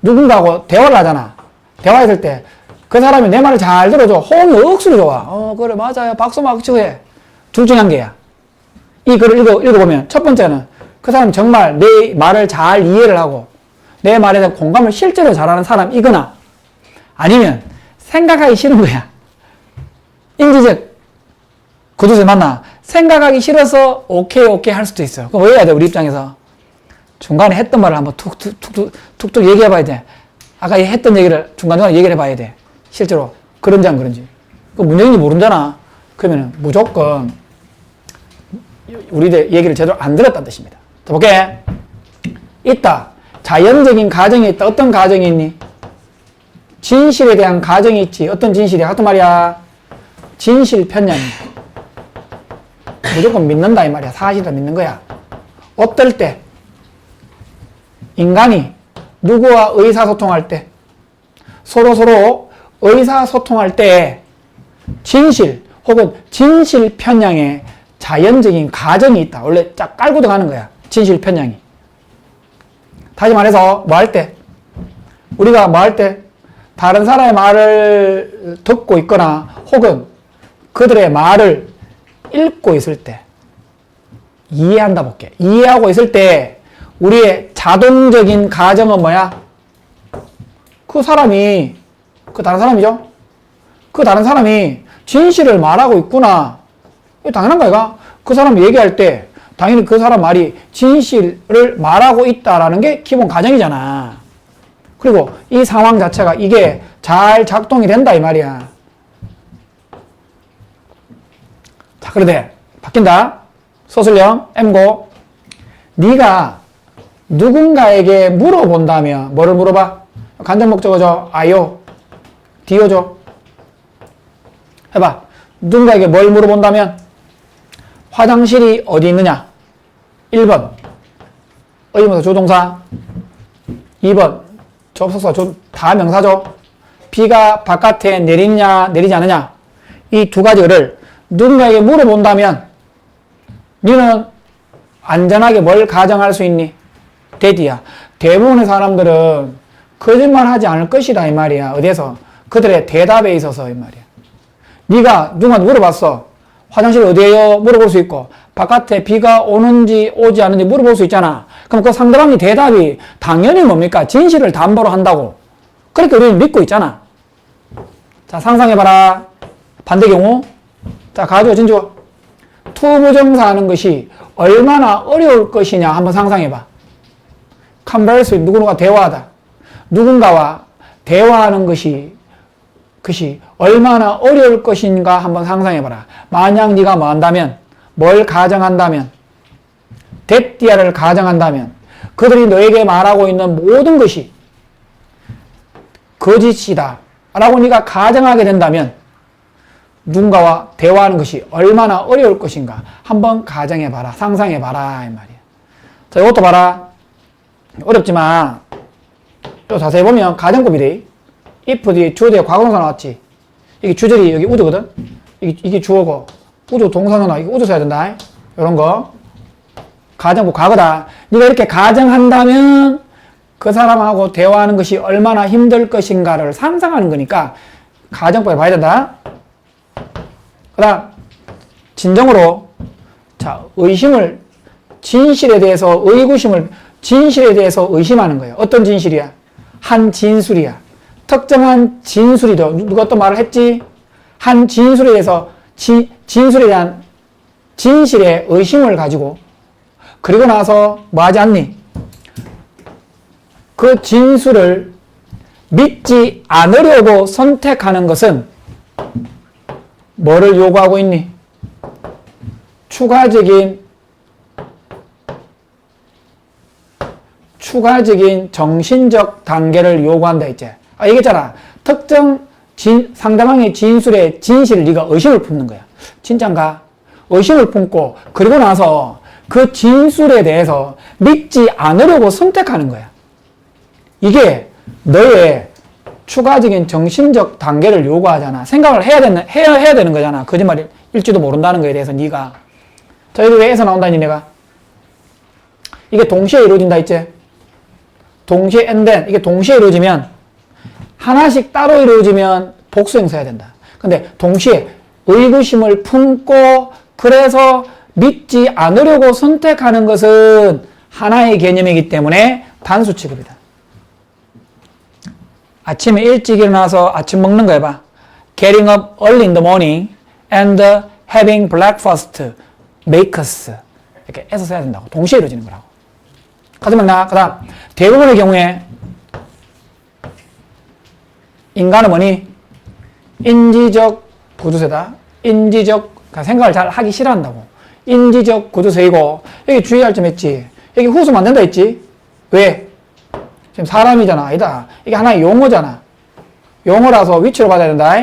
누군가하고 대화를 하잖아. 대화했을 때 그 사람이 내 말을 잘 들어줘. 호응이 억수로 좋아. 그래 맞아요. 박수 막 치고 해. 둘 중에 한 개야. 이 글을 읽어보면 첫 번째는 그 사람이 정말 내 말을 잘 이해를 하고 내 말에 대한 공감을 실제로 잘하는 사람이거나 아니면 생각하기 싫은 거야. 인지적 구두쇠 맞나? 생각하기 싫어서 오케이 할 수도 있어요. 그럼 왜 해야 돼? 우리 입장에서 중간에 했던 말을 한번 툭툭 얘기해 봐야 돼. 아까 했던 얘기를 중간중간에 얘기를 해봐야 돼. 실제로 그런지 안 그런지. 그 문제인지 모른잖아. 그러면 무조건 우리들 얘기를 제대로 안 들었다는 뜻입니다. 더 볼게. 있다. 자연적인 가정이 있다. 어떤 가정이 있니? 진실에 대한 가정이 있지. 어떤 진실이야? 같은 말이야. 진실 편향이야. 무조건 믿는다 이 말이야. 사실을 믿는 거야. 어떨 때 인간이 누구와 의사소통할 때 서로 의사소통할 때 진실 혹은 진실 편향에 자연적인 가정이 있다. 원래 쫙 깔고 들어가는 거야. 진실 편향이. 다시 말해서 뭐 할 때 우리가 뭐 할 때 다른 사람의 말을 듣고 있거나 혹은 그들의 말을 읽고 있을 때 이해한다 볼게. 이해하고 있을 때 우리의 자동적인 가정은 뭐야? 그 사람이 그 다른 사람이죠? 그 다른 사람이 진실을 말하고 있구나. 이거 당연한 거야. 그 사람이 얘기할 때 당연히 그 사람 말이 진실을 말하고 있다라는 게 기본 가정이잖아. 그리고 이 상황 자체가 이게 잘 작동이 된다 이 말이야. 자, 그런데 바뀐다. 소설형 M고 네가 누군가에게 물어본다면 뭐를 물어봐? 간접 목적어죠. I요. Do죠. 해봐. 누군가에게 뭘 물어본다면 화장실이 어디 있느냐? 1번 의문사 조동사, 2번 접속사 다 명사죠. 비가 바깥에 내리냐 내리지 않느냐, 이 두 가지를 누군가에게 물어본다면 너는 안전하게 뭘 가정할 수 있니? 대디야. 대부분의 사람들은 거짓말 하지 않을 것이다 이 말이야. 어디에서? 그들의 대답에 있어서 이 말이야. 네가 누구한테 물어봤어. 화장실 어디에요? 물어볼 수 있고, 바깥에 비가 오는지 오지 않는지 물어볼 수 있잖아. 그럼 그 상대방의 대답이 당연히 뭡니까? 진실을 담보로 한다고. 그렇게 우리는 믿고 있잖아. 자, 상상해봐라. 반대 경우. 자, 가져와, 진주. 투부정사 하는 것이 얼마나 어려울 것이냐 한번 상상해봐. converse, 누군가 대화하다. 누군가와 대화하는 것이 얼마나 어려울 것인가 한번 상상해봐라. 만약 네가 뭐 한다면, 뭘 가정한다면, 데띠아를 가정한다면, 그들이 너에게 말하고 있는 모든 것이 거짓이다 라고 네가 가정하게 된다면 누군가와 대화하는 것이 얼마나 어려울 것인가 한번 가정해봐라. 상상해봐라 이 말이야. 자, 이것도 봐라. 어렵지만 또 자세히 보면 가정법이래. if 뒤에 주어 뒤에 과거동사 나왔지. 이게 주절이 여기 우드거든. 이게 주어고 우드 동사는 나와. 이게 우드 써야 된다. 이런 거 가정법 과거다. 네가 이렇게 가정한다면 그 사람하고 대화하는 것이 얼마나 힘들 것인가를 상상하는 거니까 가정법을 봐야 된다. 그 다음 진정으로, 자, 의심을, 진실에 대해서 의구심을, 진실에 대해서 의심하는 거예요. 어떤 진실이야? 한 진술이야. 특정한 진술이죠. 누가 또 말을 했지? 한 진술에 대해서 진술에 대한 진실에 의심을 가지고, 그리고 나서 뭐 하지 않니? 그 진술을 믿지 않으려고 선택하는 것은 뭐를 요구하고 있니? 추가적인 정신적 단계를 요구한다 했지. 얘기했잖아. 특정 상대방의 진술의 진실을 네가 의심을 품는 거야. 진짠가? 의심을 품고, 그리고 나서 그 진술에 대해서 믿지 않으려고 선택하는 거야. 이게 너의 추가적인 정신적 단계를 요구하잖아. 생각을 해야 되는 거잖아. 거짓말일지도 모른다는 거에 대해서 네가. 자, 여기 왜에서 나온다니 내가? 이게 동시에 이루어진다 했지? 동시에 and then. 이게 동시에 이루어지면, 하나씩 따로 이루어지면 복수형 써야 된다. 근데 동시에 의구심을 품고 그래서 믿지 않으려고 선택하는 것은 하나의 개념이기 때문에 단수 취급이다. 아침에 일찍 일어나서 아침 먹는 거 해봐. Getting up early in the morning and having breakfast makes. 이렇게 해서 써야 된다고. 동시에 이루어지는 거라고. 하지만 그 다음 대부분의 경우에 인간은 뭐니? 인지적 구두쇠다. 생각을 잘 하기 싫어한다고. 인지적 구두쇠이고, 여기 주의할 점 있지. 여기 후수면 안 된다 했지. 왜? 지금 사람이잖아. 아니다. 이게 하나의 용어잖아. 용어라서 위치로 받아야 된다.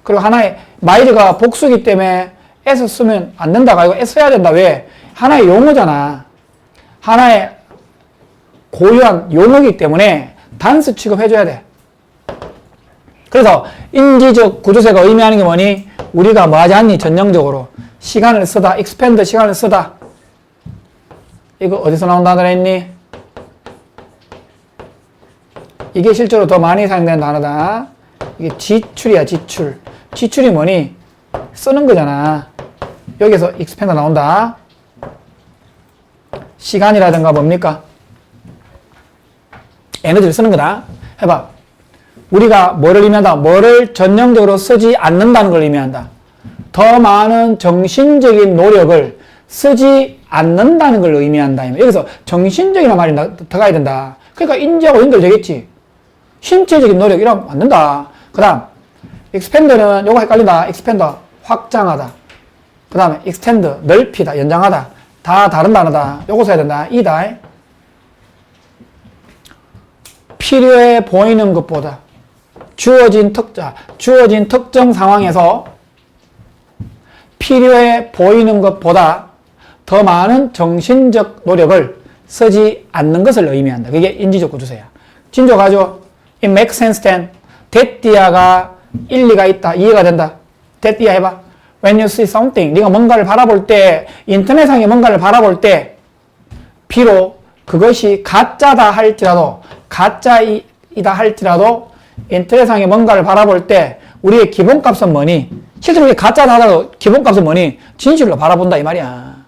그리고 하나의 마이드가 복수기 때문에 S 쓰면 안 된다가 아니고 S 써야 된다. 왜? 하나의 용어잖아. 하나의 고유한 용어이기 때문에 단수 취급해줘야 돼. 그래서 인지적 구조세가 의미하는 게 뭐니? 우리가 뭐 하지 않니? 전형적으로 시간을 쓰다, expend 시간을 쓰다. 이거 어디서 나온다는 했니? 이게 실제로 더 많이 사용되는 단어다. 이게 지출이야, 지출. 지출이 뭐니? 쓰는 거잖아. 여기서 expend 나온다. 시간이라든가 뭡니까? 에너지를 쓰는 거다. 해봐. 우리가 뭐를 의미한다? 뭐를 전형적으로 쓰지 않는다는 걸 의미한다. 더 많은 정신적인 노력을 쓰지 않는다는 걸 의미한다. 여기서 정신적이라는 말이 들어가야 된다. 그러니까 인지하고 연결되겠지. 신체적인 노력 이러면 안 된다. 그 다음 expand는 요거 헷갈린다. expand 확장하다. 그 다음에 extend 넓히다, 연장하다. 다 다른 단어다. 요거 써야 된다. 이다. 필요해 보이는 것보다 주어진 특정 상황에서 필요해 보이는 것보다 더 많은 정신적 노력을 쓰지 않는 것을 의미한다. 그게 인지적 구조세야. 진조 가죠. It makes sense then. 대띠아가 일리가 있다. 이해가 된다. 대띠아 해봐. When you see something, 네가 뭔가를 바라볼 때, 인터넷상에 뭔가를 바라볼 때, 비록 그것이 가짜다 할지라도, 인터넷상에 뭔가를 바라볼 때, 우리의 기본값은 뭐니? 실제로 우리 가짜다 하다가 기본값은 뭐니? 진실로 바라본다 이 말이야.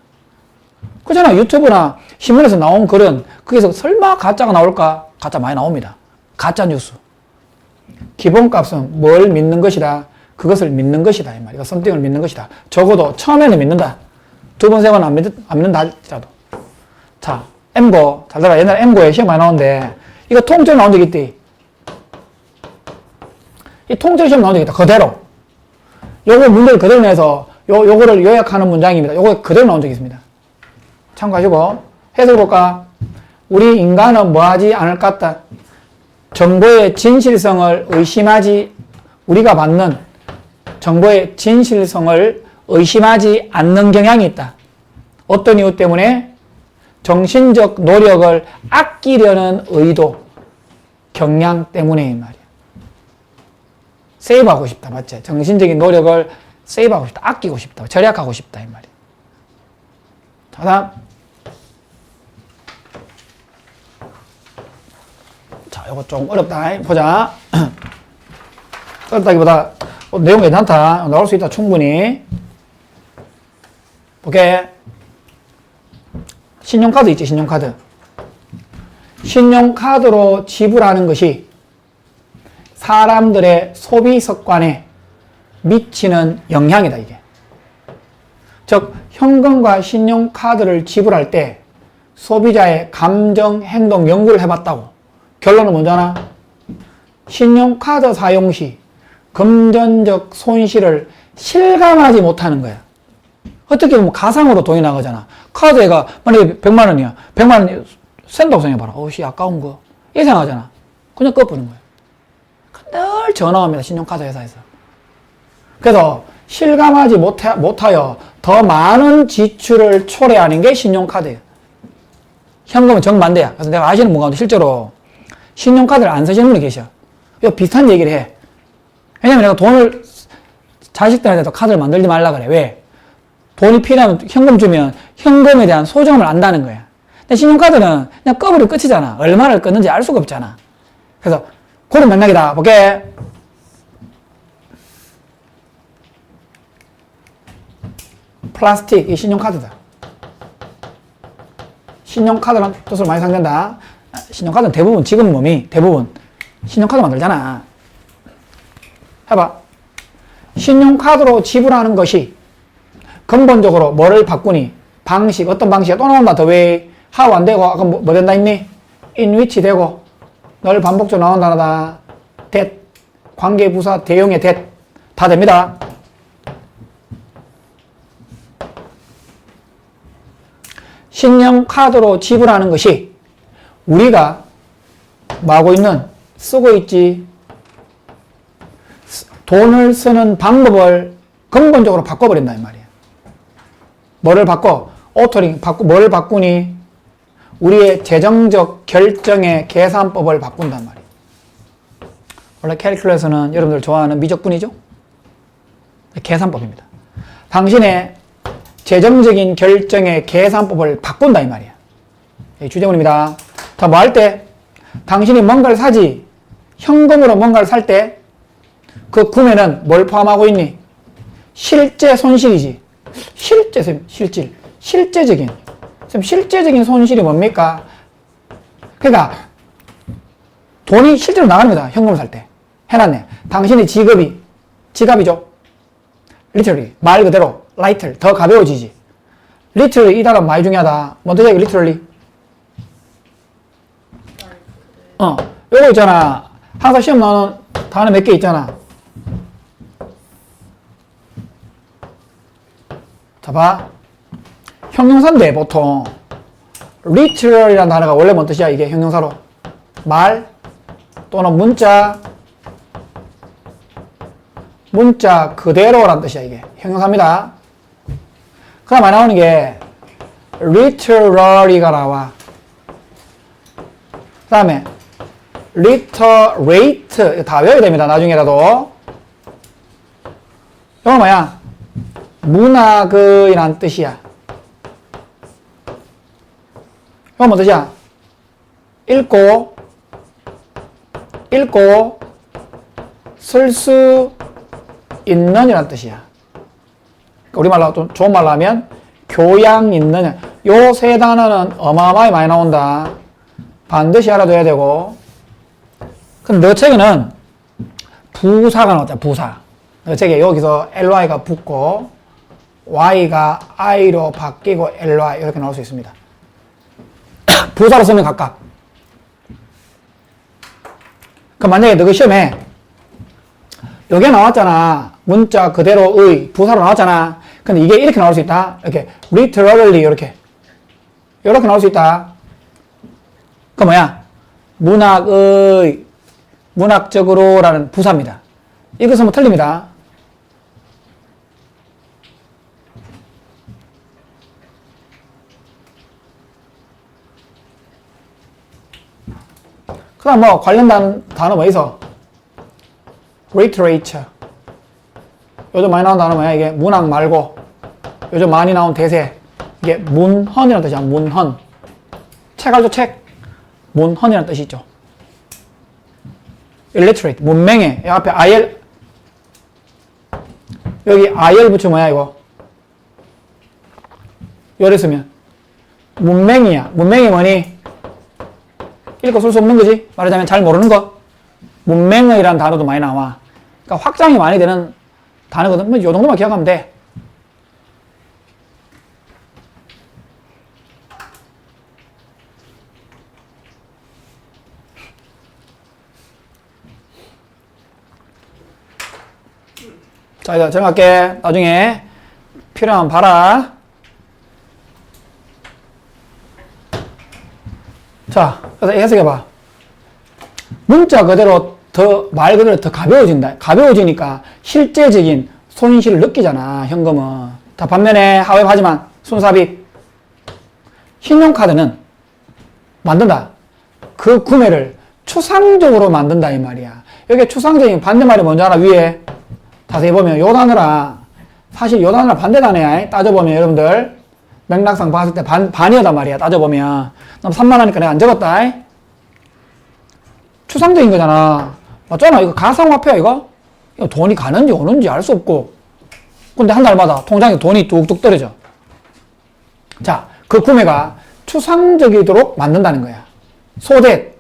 그잖아. 유튜브나 신문에서 나온 글은 거기서 설마 가짜가 나올까? 가짜 많이 나옵니다. 가짜 뉴스. 기본값은 뭘 믿는 것이다. 그것을 믿는 것이다 이 말이야. 썸띵을 믿는 것이다. 적어도 처음에는 믿는다. 두 번, 세 번 안 믿는다 할지라도. 자, M고. 잘 들어라. 옛날에 M고에 시험 많이 나오는데 이거 통째로 나온 적 있대. 이 통째로 시험 나온 적 있다. 그대로. 요거 문제를 그대로 내서 요거를 요약하는 문장입니다. 요거 그대로 나온 적이 있습니다. 참고하시고 해석해 볼까? 우리 인간은 뭐 하지 않을 것 같다. 정보의 진실성을 우리가 받는 정보의 진실성을 의심하지 않는 경향이 있다. 어떤 이유 때문에? 정신적 노력을 아끼려는 의도, 경향 때문에 이 말이야. 세이브하고 싶다. 맞지? 정신적인 노력을 세이브하고 싶다. 아끼고 싶다. 절약하고 싶다. 이 말이야. 자, 다음. 자, 이거 좀 어렵다. 보자. 어렵다기보다 내용 괜찮다. 나올 수 있다. 충분히. 오케이. 신용카드 있지, 신용카드. 신용카드로 지불하는 것이 사람들의 소비 습관에 미치는 영향이다, 이게. 즉, 현금과 신용카드를 지불할 때 소비자의 감정, 행동 연구를 해봤다고. 결론은 뭐잖아? 신용카드 사용 시 금전적 손실을 실감하지 못하는 거야. 어떻게 보면 가상으로 돈이 나가잖아. 카드에가 만약에 100만 원이야. 100만 원 센다고 생각해봐라. 어씨 아까운 거. 이렇게 생각하잖아. 그냥 꺼부는 거야. 늘 전화 옵니다. 신용카드 회사에서. 그래서 실감하지 못하여 더 많은 지출을 초래하는 게 신용카드예요. 현금은 정반대야. 그래서 내가 아시는 분 가운데 실제로 신용카드를 안 쓰시는 분이 계셔. 이거 비슷한 얘기를 해. 왜냐면 내가 돈을 자식들한테도 카드를 만들지 말라 그래. 왜? 돈이 필요하면 현금 주면 현금에 대한 소중함을 안다는 거야. 근데 신용카드는 그냥 꺼버리면 끝이잖아. 얼마를 끊는지 알 수가 없잖아. 그래서 그런 맥락이다. 볼게. 플라스틱, 이 신용카드다. 신용카드란 뜻으로 많이 사용된다. 신용카드는 대부분, 지금 몸이 대부분 신용카드 만들잖아. 해봐. 신용카드로 지불하는 것이 근본적으로 뭐를 바꾸니? 방식, 어떤 방식이야? 또 나온다. The way, how 안 되고, 아까 뭐 된다 했니? in which 되고, 늘 반복적으로 나온 단어다. that, 관계부사 대용의 that. 다 됩니다. 신용카드로 지불하는 것이 우리가 뭐 하고 있는, 쓰고 있지, 돈을 쓰는 방법을 근본적으로 바꿔버린다 이 말이야. 뭐를 바꿔? 오토링 뭐를 바꾸니? 우리의 재정적 결정의 계산법을 바꾼단 말이야. 원래 캘큘레이터는 여러분들 좋아하는 미적분이죠? 계산법입니다. 당신의 재정적인 결정의 계산법을 바꾼다 이 말이야. 주제문입니다. 자, 뭐 할 때? 당신이 뭔가를 사지, 현금으로 뭔가를 살 때 그 구매는 뭘 포함하고 있니? 실제 손실이지. 실제적인 손실이 뭡니까? 그러니까 돈이 실제로 나가는 거다. 현금을 살 때. 해놨네. 당신의 지갑이죠. literally, 말 그대로 lighter, 더 가벼워지지. literally 이 단어 많이 중요하다. 먼저 얘기 literally. 요거 있잖아. 항상 시험 나오는 단어 몇 개 있잖아. 자, 봐. 형용사인데, 보통. literal이라는 단어가 원래 뭔 뜻이야, 이게 형용사로? 말 또는 문자 그대로란 뜻이야, 이게. 형용사입니다. 그 다음에 나오는 게 literary가 나와. 그 다음에 literate, 이거 다 외워야 됩니다, 나중에라도. 이건 뭐야? 문학이란 뜻이야. 이건 뭐 뜻이야? 읽고 쓸 수 있는 이란 뜻이야. 우리말로 좀 좋은 말로 하면 교양 있는, 요 세 단어는 어마어마하게 많이 나온다. 반드시 알아둬야 되고. 근데 너 책에는 부사가 나왔잖아, 부사. 너 책에 여기서 ly가 붙고 y가 i로 바뀌고 ly 이렇게 나올 수 있습니다. 부사로 쓰면 각각. 그럼 만약에 너 그 시험에 여기에 나왔잖아. 문자 그대로의 부사로 나왔잖아. 근데 이게 이렇게 나올 수 있다. 이렇게 literally 이렇게 나올 수 있다. 그 뭐야? 문학적으로라는 부사입니다. 이것은 뭐 틀립니다. 그 다음 뭐 관련 단어 뭐 있어? literature. 요즘 많이 나온 단어 뭐야? 이게 문학 말고 요즘 많이 나온 대세. 이게 문헌이라는 뜻이야. 문헌. 책 알죠? 책. 문헌이라는 뜻이 있죠. illiterate. 문맹해. 이 앞에 IL. 여기 IL 붙여 뭐야 이거? 요래 쓰면 문맹이야. 문맹이 뭐니? 읽고 쓸 수 없는 거지. 말하자면 잘 모르는 거. 문맹의라는 단어도 많이 나와. 그러니까 확장이 많이 되는 단어거든. 뭐 요 정도만 기억하면 돼. 자, 이제 정할게. 나중에 필요하면 봐라. 자, 그래서 해석해봐. 문자 그대로 말 그대로 더 가벼워진다. 가벼워지니까 실제적인 손실을 느끼잖아, 현금은. 다 반면에 하회하지만 순삽입. 신용카드는 만든다. 그 구매를 추상적으로 만든다, 이 말이야. 여기 추상적인 반대말이 뭔지 알아, 위에? 자세히 보면 요 단어랑 사실 요 단어랑 반대 단어야. 따져보면 여러분들 맥락상 봤을 때 반이었단 말이야. 따져보면. 난 3만 하니까 내가 안 적었다. 추상적인 거잖아. 맞잖아. 이거 가상화폐야, 이거? 이거 돈이 가는지 오는지 알 수 없고. 근데 한 달마다 통장에 돈이 뚝뚝 떨어져. 자, 그 구매가 추상적이도록 만든다는 거야. 소댓.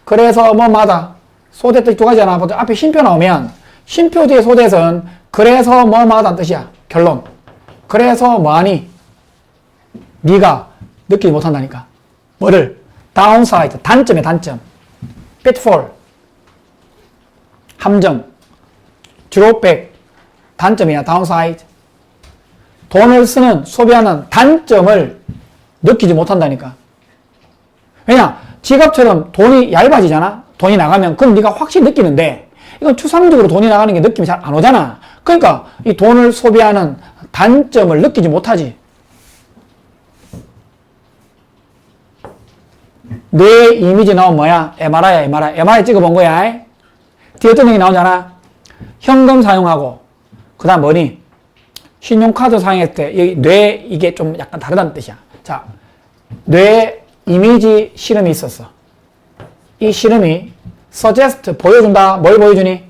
그래서 뭐마다. 소댓 뜻 두 가지잖아. 앞에 쉼표 나오면 쉼표 뒤에 소댓은 그래서 뭐마다는 뜻이야. 결론. 그래서 뭐하니? 네가 느끼지 못한다니까. 뭐를? downside. 단점이야, 단점. pitfall. 함정. drawback. 단점이야, downside. 돈을 쓰는, 소비하는 단점을 느끼지 못한다니까. 왜냐? 지갑처럼 돈이 얇아지잖아? 돈이 나가면, 그럼 네가 확실히 느끼는데, 이건 추상적으로 돈이 나가는 게 느낌이 잘 안 오잖아. 그러니까 이 돈을 소비하는 단점을 느끼지 못하지. 뇌 이미지 나오면 뭐야? MRI 찍어본 거야. 뒤에 어떤 얘기 나오잖아. 현금 사용하고 그 다음 뭐니? 신용카드 사용했을 때 여기 뇌 이게 좀 약간 다르다는 뜻이야. 자, 뇌 이미지 실험이 있었어. 이 실험이 suggest 보여준다. 뭘 보여주니?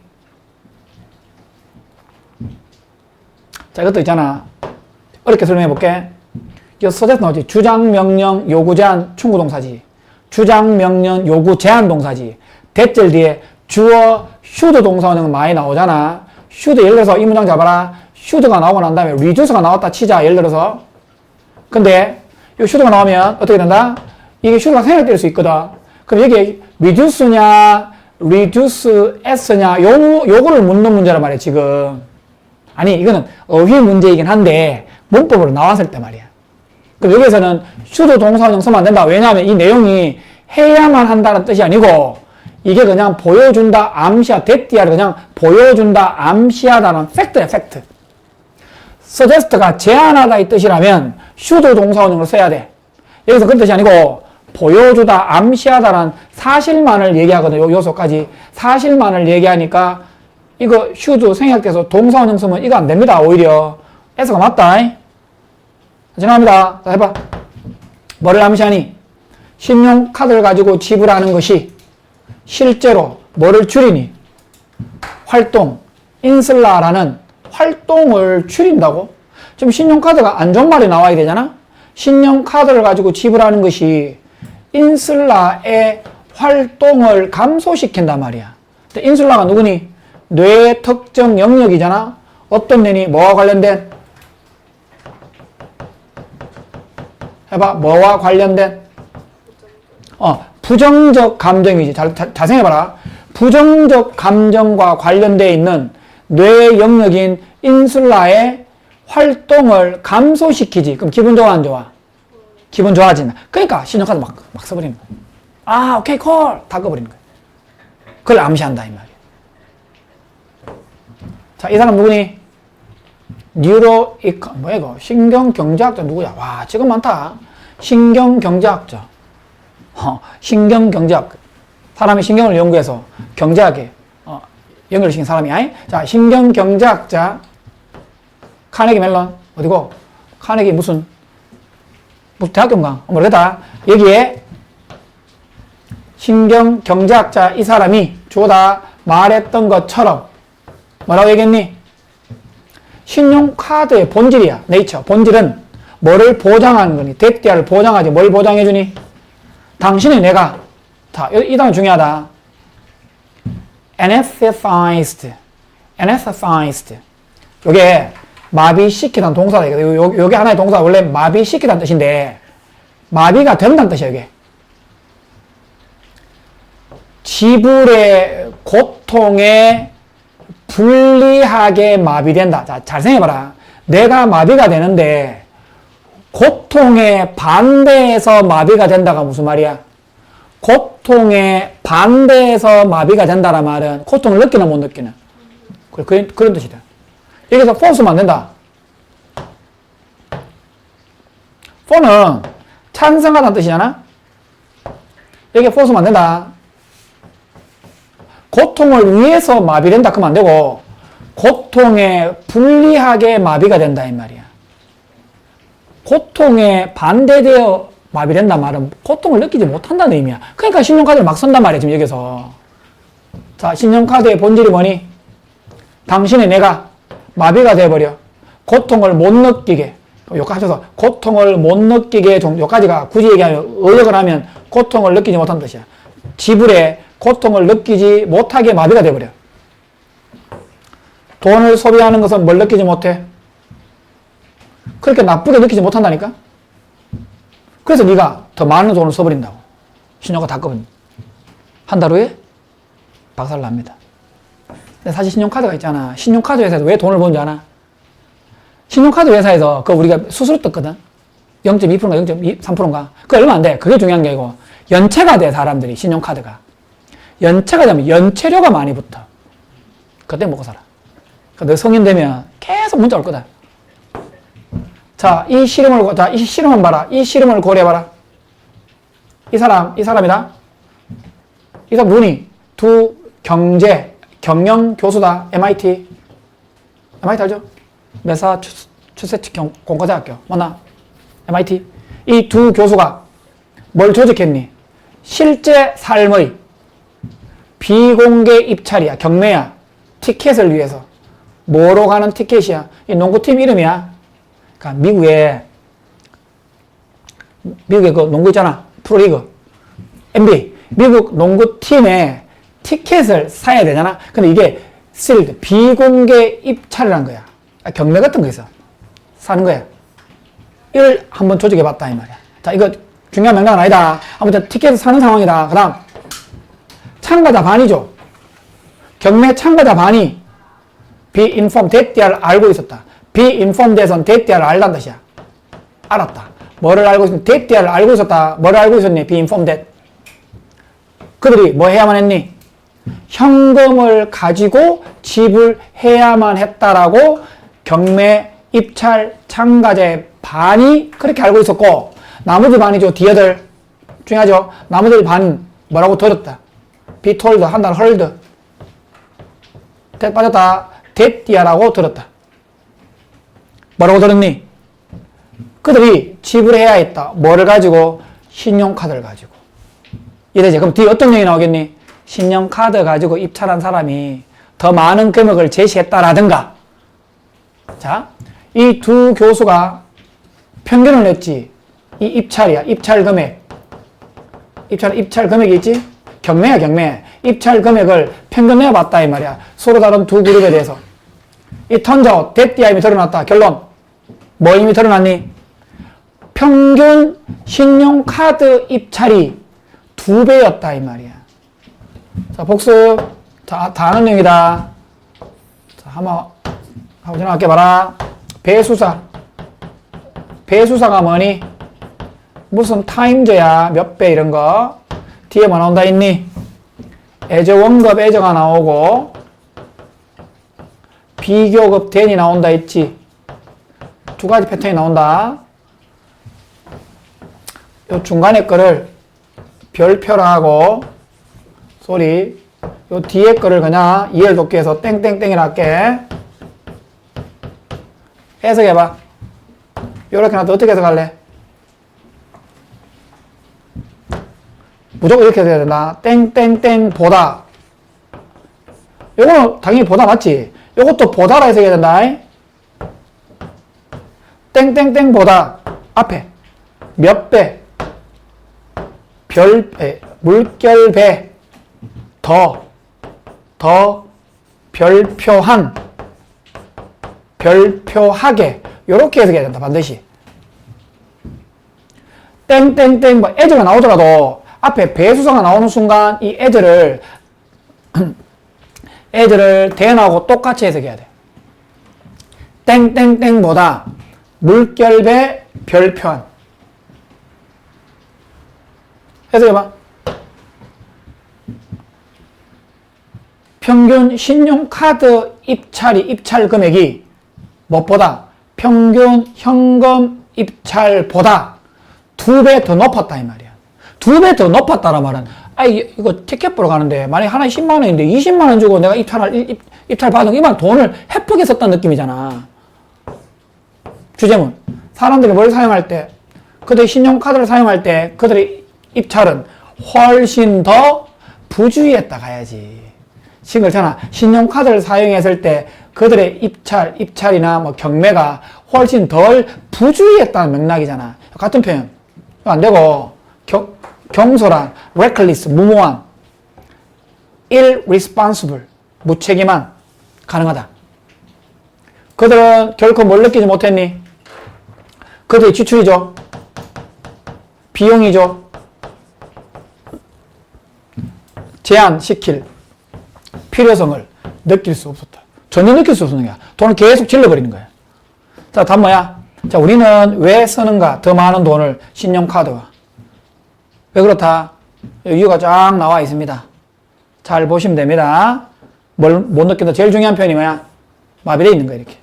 자, 이것도 있잖아. 어렵게 설명해 볼게. 이거 suggest 나오지. 주장, 명령, 요구, 제한, 충구동사지. 주장, 명령, 요구, 제한 동사지. 대절 뒤에 주어, should 동사는 많이 나오잖아. should 예를 들어서 이 문장 잡아라. should가 나오고 난 다음에 reduce가 나왔다 치자. 예를 들어서. 근데 이 should가 나오면 어떻게 된다? 이게 should가 생략될 수 있거든. 그럼 여기 reduce냐, reduce s냐, 요거를 묻는 문제란 말이야, 지금. 아니, 이거는 어휘 문제이긴 한데, 문법으로 나왔을 때 말이야. 그럼 여기에서는 should 동사원형 쓰면 안 된다. 왜냐하면 이 내용이 해야만 한다는 뜻이 아니고, 이게 그냥 보여준다, 암시하, 데띠아를 그냥 보여준다, 암시하다는 팩트야, 팩트. suggest가 제안하다 이 뜻이라면 should 동사원형으로 써야 돼. 여기서 그런 뜻이 아니고 보여주다, 암시하다라는 사실만을 얘기하거든. 요 요소까지. 사실만을 얘기하니까 이거 should 생략돼서 동사원형 쓰면 이거 안 됩니다. 오히려. S가 맞다. 지나갑니다. 자, 해봐. 뭐를 암시하니? 신용카드를 가지고 지불하는 것이 실제로 뭐를 줄이니? 활동, 인슬라라는 활동을 줄인다고? 지금 신용카드가 안 좋은 말이 나와야 되잖아? 신용카드를 가지고 지불하는 것이 인슬라의 활동을 감소시킨단 말이야. 근데 인슬라가 누구니? 뇌 특정 영역이잖아? 어떤 뇌니? 뭐와 관련된? 해봐. 뭐와 관련된? 부정적 감정이지. 잘 생각해봐라. 부정적 감정과 관련되어 있는 뇌 영역인 인슐라의 활동을 감소시키지. 그럼 기분 좋아, 안 좋아? 기분 좋아진다. 그러니까 신용카드 막 써버리는 거야. 아, 오케이, 콜! 다 꺼버리는 거야. 그걸 암시한다, 이 말이야. 자, 이 사람 누구니? 뭐야, 이거? 신경경제학자 누구야? 와, 지금 많다. 신경경제학자. 신경경제학. 사람이 신경을 연구해서 경제학에 연결시킨 사람이야. 자, 신경경제학자 카네기 멜론 어디고? 카네기 무슨 대학교인가? 모르겠다. 여기에 신경경제학자 이 사람이 주어다 말했던 것처럼 뭐라고 얘기했니? 신용카드의 본질이야. 네이처. 본질은 뭐를 보장하는 거니? 데띠아를 보장하지. 뭘 보장해주니? 당신이 내가 자, 이 단어 중요하다. anesthetized. 요게 마비시키다는 동사다. 요게 하나의 동사. 원래 마비시키다는 뜻인데 마비가 된다는 뜻이야, 이게. 지불의 고통에 불리하게 마비된다. 자, 잘 생각해봐라. 내가 마비가 되는데 고통에 반대해서 마비가 된다가 무슨 말이야? 고통에 반대해서 마비가 된다는 말은 고통을 느끼나 못 느끼나? 그런 뜻이다. 여기서 force면 안 된다. for는 찬성하다는 뜻이잖아? 여기 force면 안 된다. 고통을 위해서 마비된다 그러면 안 되고 고통에 불리하게 마비가 된다 이 말이야. 고통에 반대되어 마비된다 말은 고통을 느끼지 못한다는 의미야. 그러니까 신용카드를 막 쓴단 말이야, 지금 여기서. 자, 신용카드의 본질이 뭐니? 당신이 내가 마비가 돼버려. 고통을 못 느끼게. 여기까지 해서 고통을 못 느끼게, 여기까지가 굳이 얘기하면, 의역을 하면 고통을 느끼지 못한 뜻이야. 지불에 고통을 느끼지 못하게 마비가 돼버려. 돈을 소비하는 것은 뭘 느끼지 못해? 그렇게 나쁘게 느끼지 못한다니까? 그래서 네가 더 많은 돈을 써버린다고. 신용카드 다 꺼버린다. 한 달 후에 박살납니다. 근데 사실 신용카드가 있잖아. 신용카드 회사에서 왜 돈을 버는지 아나? 신용카드 회사에서 그 우리가 수수료 떴거든? 0.2%인가 0.3%인가? 그거 얼마 안 돼. 그게 중요한 게 아니고 연체가 돼, 사람들이. 신용카드가. 연체가 되면 연체료가 많이 붙어. 그때 먹고 살아. 그러니까 너 성인 되면 계속 문자 올 거다. 자, 이 실험을 봐라. 이 실험을 고려해봐라. 이 사람이다. 이 사람 누구니? 두 경영 교수다. MIT 알죠? 매사추세츠 공과대학교. 맞나? MIT. 이 두 교수가 뭘 조직했니? 실제 삶의 비공개 입찰이야. 경매야. 티켓을 위해서. 뭐로 가는 티켓이야? 이 농구팀 이름이야. 그러니까 미국의 그 농구 있잖아. 프로리그. NBA. 미국 농구팀의 티켓을 사야 되잖아. 근데 이게 sealed, 비공개 입찰이라는 거야. 경매 같은 거 있어. 사는 거야. 이걸 한번 조직해 봤다, 이 말이야. 자, 이거 중요한 명단은 아니다. 아무튼 티켓을 사는 상황이다. 그 다음, 참가자 반이죠. 경매 참가자 반이 be informed, 데띠아를 알고 있었다. be informed에선 데띠아를 알다는 뜻이야. 알았다. 뭐를 알고 있었니? 데띠아를 알고 있었다. 뭐를 알고 있었니? be informed. 그들이 뭐 해야만 했니? 현금을 가지고 지불해야만 했다라고 경매, 입찰, 참가자의 반이 그렇게 알고 있었고, 나머지 반이죠. 뒤에들 중요하죠. 나머지 반 뭐라고 들었다. be told, 한단 heard. 빠졌다. 됐디야라고 들었다. 뭐라고 들었니? 그들이 지불해야 했다. 뭐를 가지고? 신용카드를 가지고. 이래지. 그럼 뒤에 어떤 얘기 나오겠니? 신용카드 가지고 입찰한 사람이 더 많은 금액을 제시했다라든가. 자, 이 두 교수가 평균을 냈지. 이 입찰이야. 입찰 금액. 입찰 금액이 있지? 경매야, 경매. 입찰 금액을 평균 내어봤다, 이 말이야. 서로 다른 두 그룹에 대해서. 이 턴자웃, 됐디야 이미 드러났다. 결론. 뭐 이미 드러났니? 평균 신용카드 입찰이 2배였다, 이 말이야. 자, 복습. 자, 다 아는 내용이다. 자, 한번 지나갈게 봐라. 배수사. 배수사가 뭐니? 무슨 타임즈야, 몇 배 이런 거. 뒤에 뭐 나온다 있니? 애저 원급 애저가 나오고 비교급 den이 나온다 있지. 두 가지 패턴이 나온다. 요 중간에 거를 별표로 하고 요 뒤에 거를 그냥 이해를 돕기 위해서 땡땡땡이라 할게. 해석해봐. 요렇게 놔도 어떻게 해석할래? 무조건 이렇게 해야 된다. 땡땡땡 보다. 요거는 당연히 보다 맞지? 요것도 보다라 해석해야 된다. 땡땡땡 보다. 앞에 몇 배, 물결배, 더, 별표한, 별표하게. 요렇게 해석해야 된다. 반드시. 땡땡땡 뭐 애저가 나오더라도 앞에 배수사가 나오는 순간 이 애저를 대하고 똑같이 해석해야 돼. 땡땡땡보다 물결배 별표한. 해석해봐. 평균 신용카드 입찰 금액이 무엇보다 평균 현금 입찰보다 2배 더 높았다 이 말이야. 2배 더 높았다란 말은 이거 티켓 보러 가는데 만약에 하나에 10만 원인데 20만 원 주고 내가 입찰 받은 이만 돈을 헤프게 썼다는 느낌이잖아. 주제문. 사람들이 뭘 사용할 때, 그들이 신용카드를 사용할 때 그들의 입찰은 훨씬 더 부주의했다 가야지. 지금 그렇잖아. 신용카드를 사용했을 때 그들의 입찰이나 뭐 경매가 훨씬 덜 부주의했다는 맥락이잖아. 같은 표현. 안 되고, 경솔한, reckless, 무모한, irresponsible, 무책임한, 가능하다. 그들은 결코 뭘 느끼지 못했니? 그들의 지출이죠. 비용이죠. 제한시킬 필요성을 느낄 수 없었다. 전혀 느낄 수 없는 거야. 돈을 계속 질러버리는 거야. 자, 다음 뭐야? 자, 우리는 왜 쓰는가? 더 많은 돈을 신용카드와. 왜 그렇다? 이유가 쫙 나와 있습니다. 잘 보시면 됩니다. 뭘 못 느낀다. 제일 중요한 표현이 뭐야? 마비되어 있는 거야, 이렇게.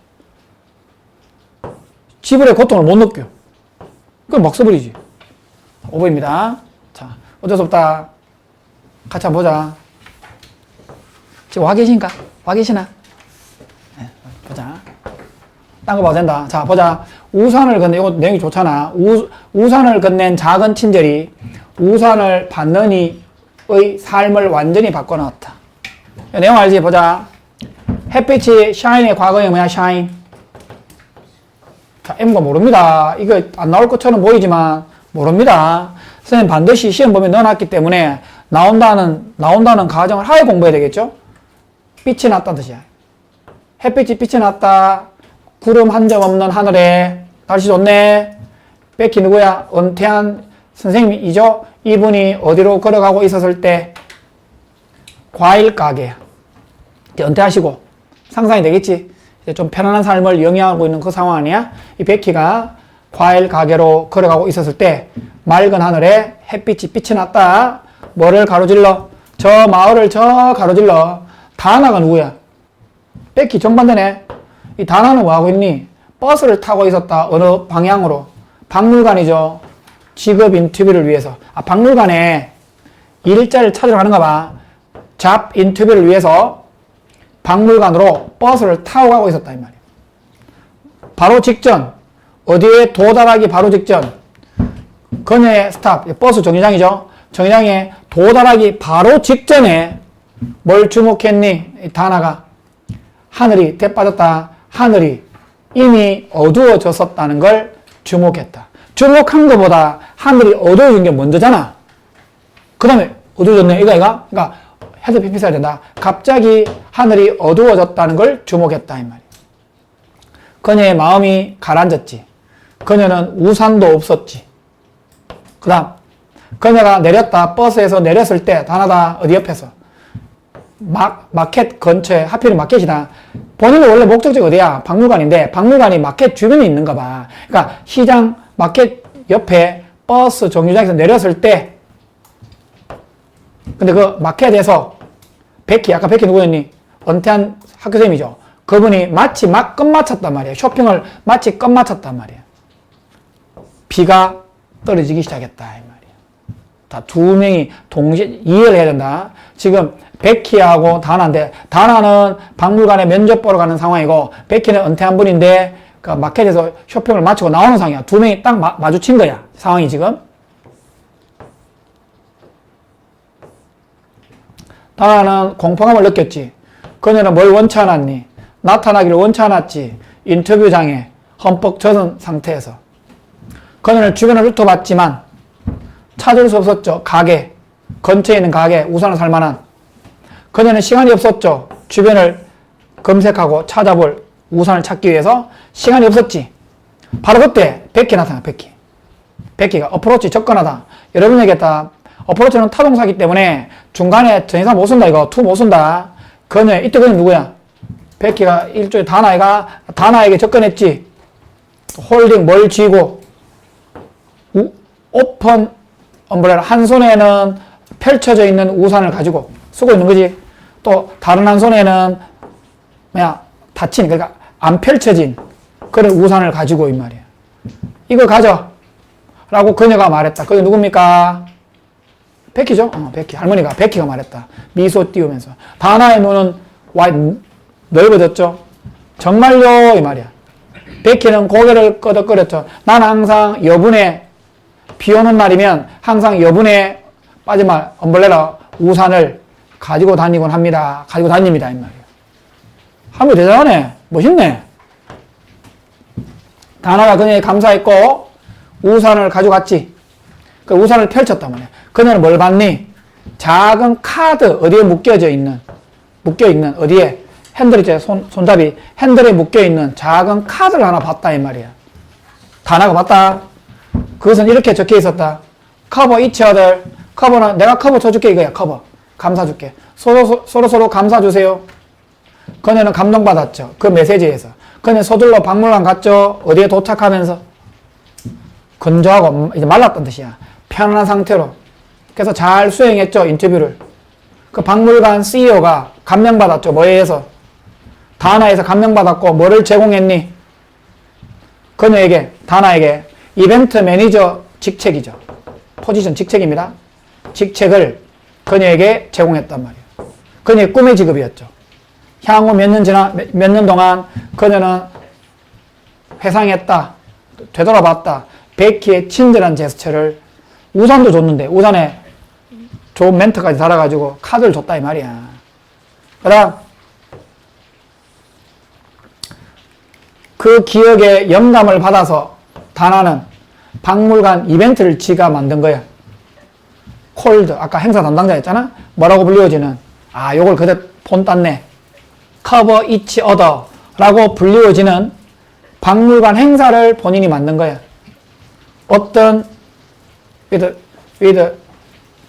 지불의 고통을 못 느껴. 그럼 막 써버리지. 5번입니다. 자, 어쩔 수 없다. 같이 한번 보자. 지금 와 계신가? 와 계시나? 네, 보자. 딴 거 봐도 된다. 자, 보자. 우산을 건넨, 이거 내용이 좋잖아. 우산을 건넨 작은 친절이 우산을 받는 이의 삶을 완전히 바꿔놓았다. 내용 알지? 보자. 햇빛이 샤인의 과거에 뭐야? 샤인. 자, M가 모릅니다. 이거 안 나올 것처럼 보이지만 모릅니다. 선생님 반드시 시험 보면 넣어놨기 때문에 나온다는 가정을 하에 공부해야 되겠죠? 빛이 났다는 뜻이야. 햇빛이 빛이 났다. 구름 한 점 없는 하늘에 날씨 좋네. 백희 누구야? 은퇴한 선생님이죠? 이분이 어디로 걸어가고 있었을 때 과일 가게. 은퇴하시고 상상이 되겠지? 이제 좀 편안한 삶을 영위하고 있는 그 상황 아니야? 이 백희가 과일 가게로 걸어가고 있었을 때 맑은 하늘에 햇빛이 빛이 났다. 뭐를 가로질러? 저 마을을 저 가로질러. 다나가 누구야? 베키 정반대네. 이 다나는 뭐 하고 있니? 버스를 타고 있었다. 어느 방향으로? 박물관이죠. 직업 인터뷰를 위해서. 박물관에 일자를 찾으러 가는가 봐. 잡 인터뷰를 위해서 박물관으로 버스를 타고 가고 있었다 이 말이야. 바로 직전. 어디에 도달하기 바로 직전. 그녀의 스탑. 버스 정류장이죠. 정류장에 도달하기 바로 직전에 뭘 주목했니? 다나가 하늘이 대빠졌다. 하늘이 이미 어두워졌었다는 걸 주목했다. 주목한 것보다 하늘이 어두워진 게 먼저잖아. 그 다음에 어두워졌네. 이거? 그러니까 헤드핏 써야 된다. 갑자기 하늘이 어두워졌다는 걸 주목했다. 이 말이야. 그녀의 마음이 가라앉았지. 그녀는 우산도 없었지. 그 다음 그녀가 내렸다. 버스에서 내렸을 때 다나다 어디 옆에서 마켓 근처에 하필은 마켓이다. 본인은 원래 목적지가 어디야? 박물관인데 박물관이 마켓 주변에 있는가 봐. 그러니까 시장 마켓 옆에 버스 정류장에서 내렸을 때 근데 그 마켓에서 베키 아까 베키 누구였니? 은퇴한 학교생이죠. 그분이 마치 막 끝마쳤단 말이야. 쇼핑을 마치 끝마쳤단 말이야. 비가 떨어지기 시작했다 이 말이야. 다 두 명이 동시에 이해를 해야 된다. 지금 베키하고 다나인데 다나는 박물관에 면접 보러 가는 상황이고 베키는 은퇴한 분인데 그 마켓에서 쇼핑을 마치고 나오는 상황이야. 두 명이 딱 마주친 거야. 상황이 지금. 다나는 공포감을 느꼈지. 그녀는 뭘 원치 않았니? 나타나기를 원치 않았지. 인터뷰장에 흠뻑 젖은 상태에서. 그녀는 주변을 훑어봤지만 찾을 수 없었죠. 가게, 근처에 있는 가게, 우산을 살 만한. 그녀는 시간이 없었죠. 주변을 검색하고 찾아볼 우산을 찾기 위해서 시간이 없었지. 바로 그때 베키 나타나. 베키가 어프로치 접근하다. 여러분 얘기했다. 어프로치는 타동사기 때문에 중간에 전치사 못 쓴다 이거. 투 못 쓴다. 그녀 이때 그녀 누구야? 베키가 일종의 다나에게 접근했지. 홀딩 뭘 쥐고 오픈 엄브레라 한 손에는 펼쳐져 있는 우산을 가지고 쓰고 있는 거지. 또 다른 한 손에는 닫힌 그러니까 안 펼쳐진 그런 우산을 가지고 이 말이야. 이거 가져 라고 그녀가 말했다. 그게 누굽니까? 베키죠? 베키. 할머니가 베키가 말했다. 미소 띄우면서. 다나의 눈은 넓어졌죠. 정말요? 이 말이야. 베키는 고개를 끄덕거렸죠. 난 항상 여분의 비 오는 날이면 항상 여분의 빠지말 엄블레라 우산을 가지고 다니곤 합니다. 가지고 다닙니다. 이 말이야. 할머니 대단하네. 멋있네. 다나가 그녀에 감사했고 우산을 가져갔지. 그 우산을 펼쳤단 말이야. 그녀는 뭘 봤니? 작은 카드 어디에 묶여있는 어디에 핸들 있죠. 손잡이 핸들에 묶여있는 작은 카드를 하나 봤다 이 말이야. 다나가 봤다. 그것은 이렇게 적혀 있었다. 커버 each other. 커버는 내가 커버 쳐줄게 이거야. 커버. 감사줄게. 서로 감사주세요. 그녀는 감동받았죠. 그 메시지에서. 그녀는 서둘러 박물관 갔죠. 어디에 도착하면서 건조하고 이제 말랐던 뜻이야. 편안한 상태로. 그래서 잘 수행했죠. 인터뷰를. 그 박물관 CEO가 감명받았죠. 뭐에 의해서? 다나에서 감명받았고 뭐를 제공했니? 다나에게 이벤트 매니저 직책이죠. 포지션 직책입니다. 직책을 그녀에게 제공했단 말이에요. 그녀의 꿈의 직업이었죠. 향후 몇 년 동안 그녀는 회상했다. 되돌아봤다. 베키의 친절한 제스처를 우산도 줬는데 우산에 좋은 멘트까지 달아가지고 카드를 줬다 이 말이야. 그다음 그 기억에 영감을 받아서 다나는 박물관 이벤트를 지가 만든 거야. 콜드 아까 행사 담당자였잖아. 뭐라고 불리워지는 요걸 그대 폰 땄네. 커버 이치 어더라고 불리워지는 박물관 행사를 본인이 만든 거야. 어떤 with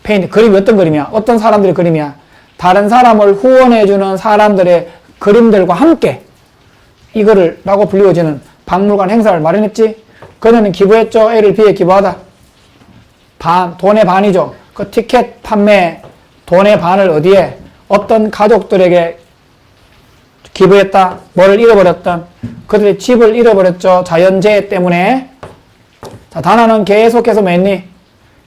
paint 그림이 어떤 그림이야? 어떤 사람들의 그림이야? 다른 사람을 후원해주는 사람들의 그림들과 함께 이거를 라고 불리워지는 박물관 행사를 마련했지. 그녀는 기부했죠. A를 B에 기부하다. 돈의 반이죠. 그 티켓 판매 돈의 반을 어디에? 어떤 가족들에게 기부했다. 뭐를 잃어버렸던. 그들의 집을 잃어버렸죠. 자연재해 때문에. 자, 단어는 계속해서 뭐 했니?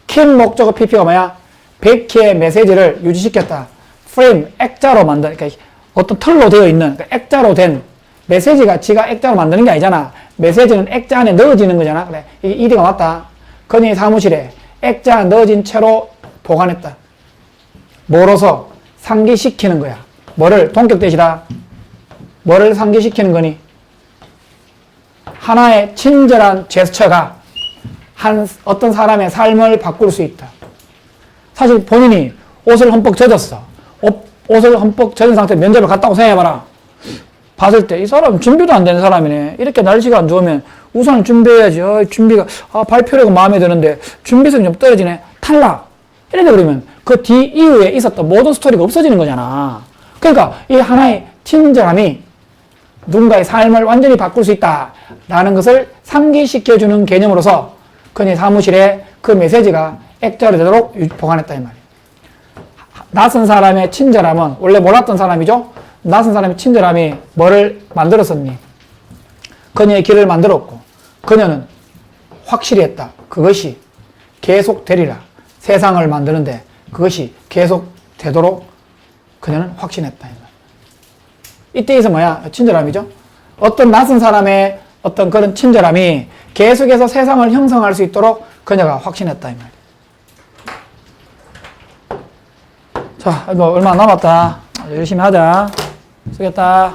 킨 목적어 PP가 뭐야? 백희의 메시지를 유지시켰다. 프레임, 액자로 만든, 그러니까 어떤 틀로 되어 있는, 그러니까 액자로 된 메시지가 지가 액자로 만드는 게 아니잖아. 메시지는 액자 안에 넣어지는 거잖아. 그래. 이게 이디가 맞다. 그녀의 사무실에 액자 넣어진 채로 보관했다. 뭐로서? 상기시키는 거야. 뭐를? 동격대시다. 뭐를 상기시키는 거니? 하나의 친절한 제스처가 어떤 사람의 삶을 바꿀 수 있다. 사실 본인이 옷을 흠뻑 젖었어. 옷을 흠뻑 젖은 상태에 면접을 갔다고 생각해봐라. 봤을 때 이 사람 준비도 안 되는 사람이네. 이렇게 날씨가 안 좋으면 우선 준비해야지. 준비가 발표력은 마음에 드는데 준비성이 좀 떨어지네. 탈락. 이렇게 그러면 그 뒤 이후에 있었던 모든 스토리가 없어지는 거잖아. 그러니까 이 하나의 친절함이 누군가의 삶을 완전히 바꿀 수 있다라는 것을 상기시켜주는 개념으로서 그녀의 사무실에 그 메시지가 액자로 되도록 보관했다 이 말이에요. 낯선 사람의 친절함은 원래 몰랐던 사람이죠. 낯선 사람의 친절함이 뭐를 만들었었니? 그녀의 길을 만들었고 그녀는 확실히 했다. 그것이 계속되리라. 세상을 만드는데 그것이 계속되도록 그녀는 확신했다. 이 말이에요. 이때에서 뭐야? 친절함이죠. 어떤 낯선 사람의 어떤 그런 친절함이 계속해서 세상을 형성할 수 있도록 그녀가 확신했다 이 말이에요. 자, 뭐 얼마 남았다. 열심히 하자. 쓰겠다.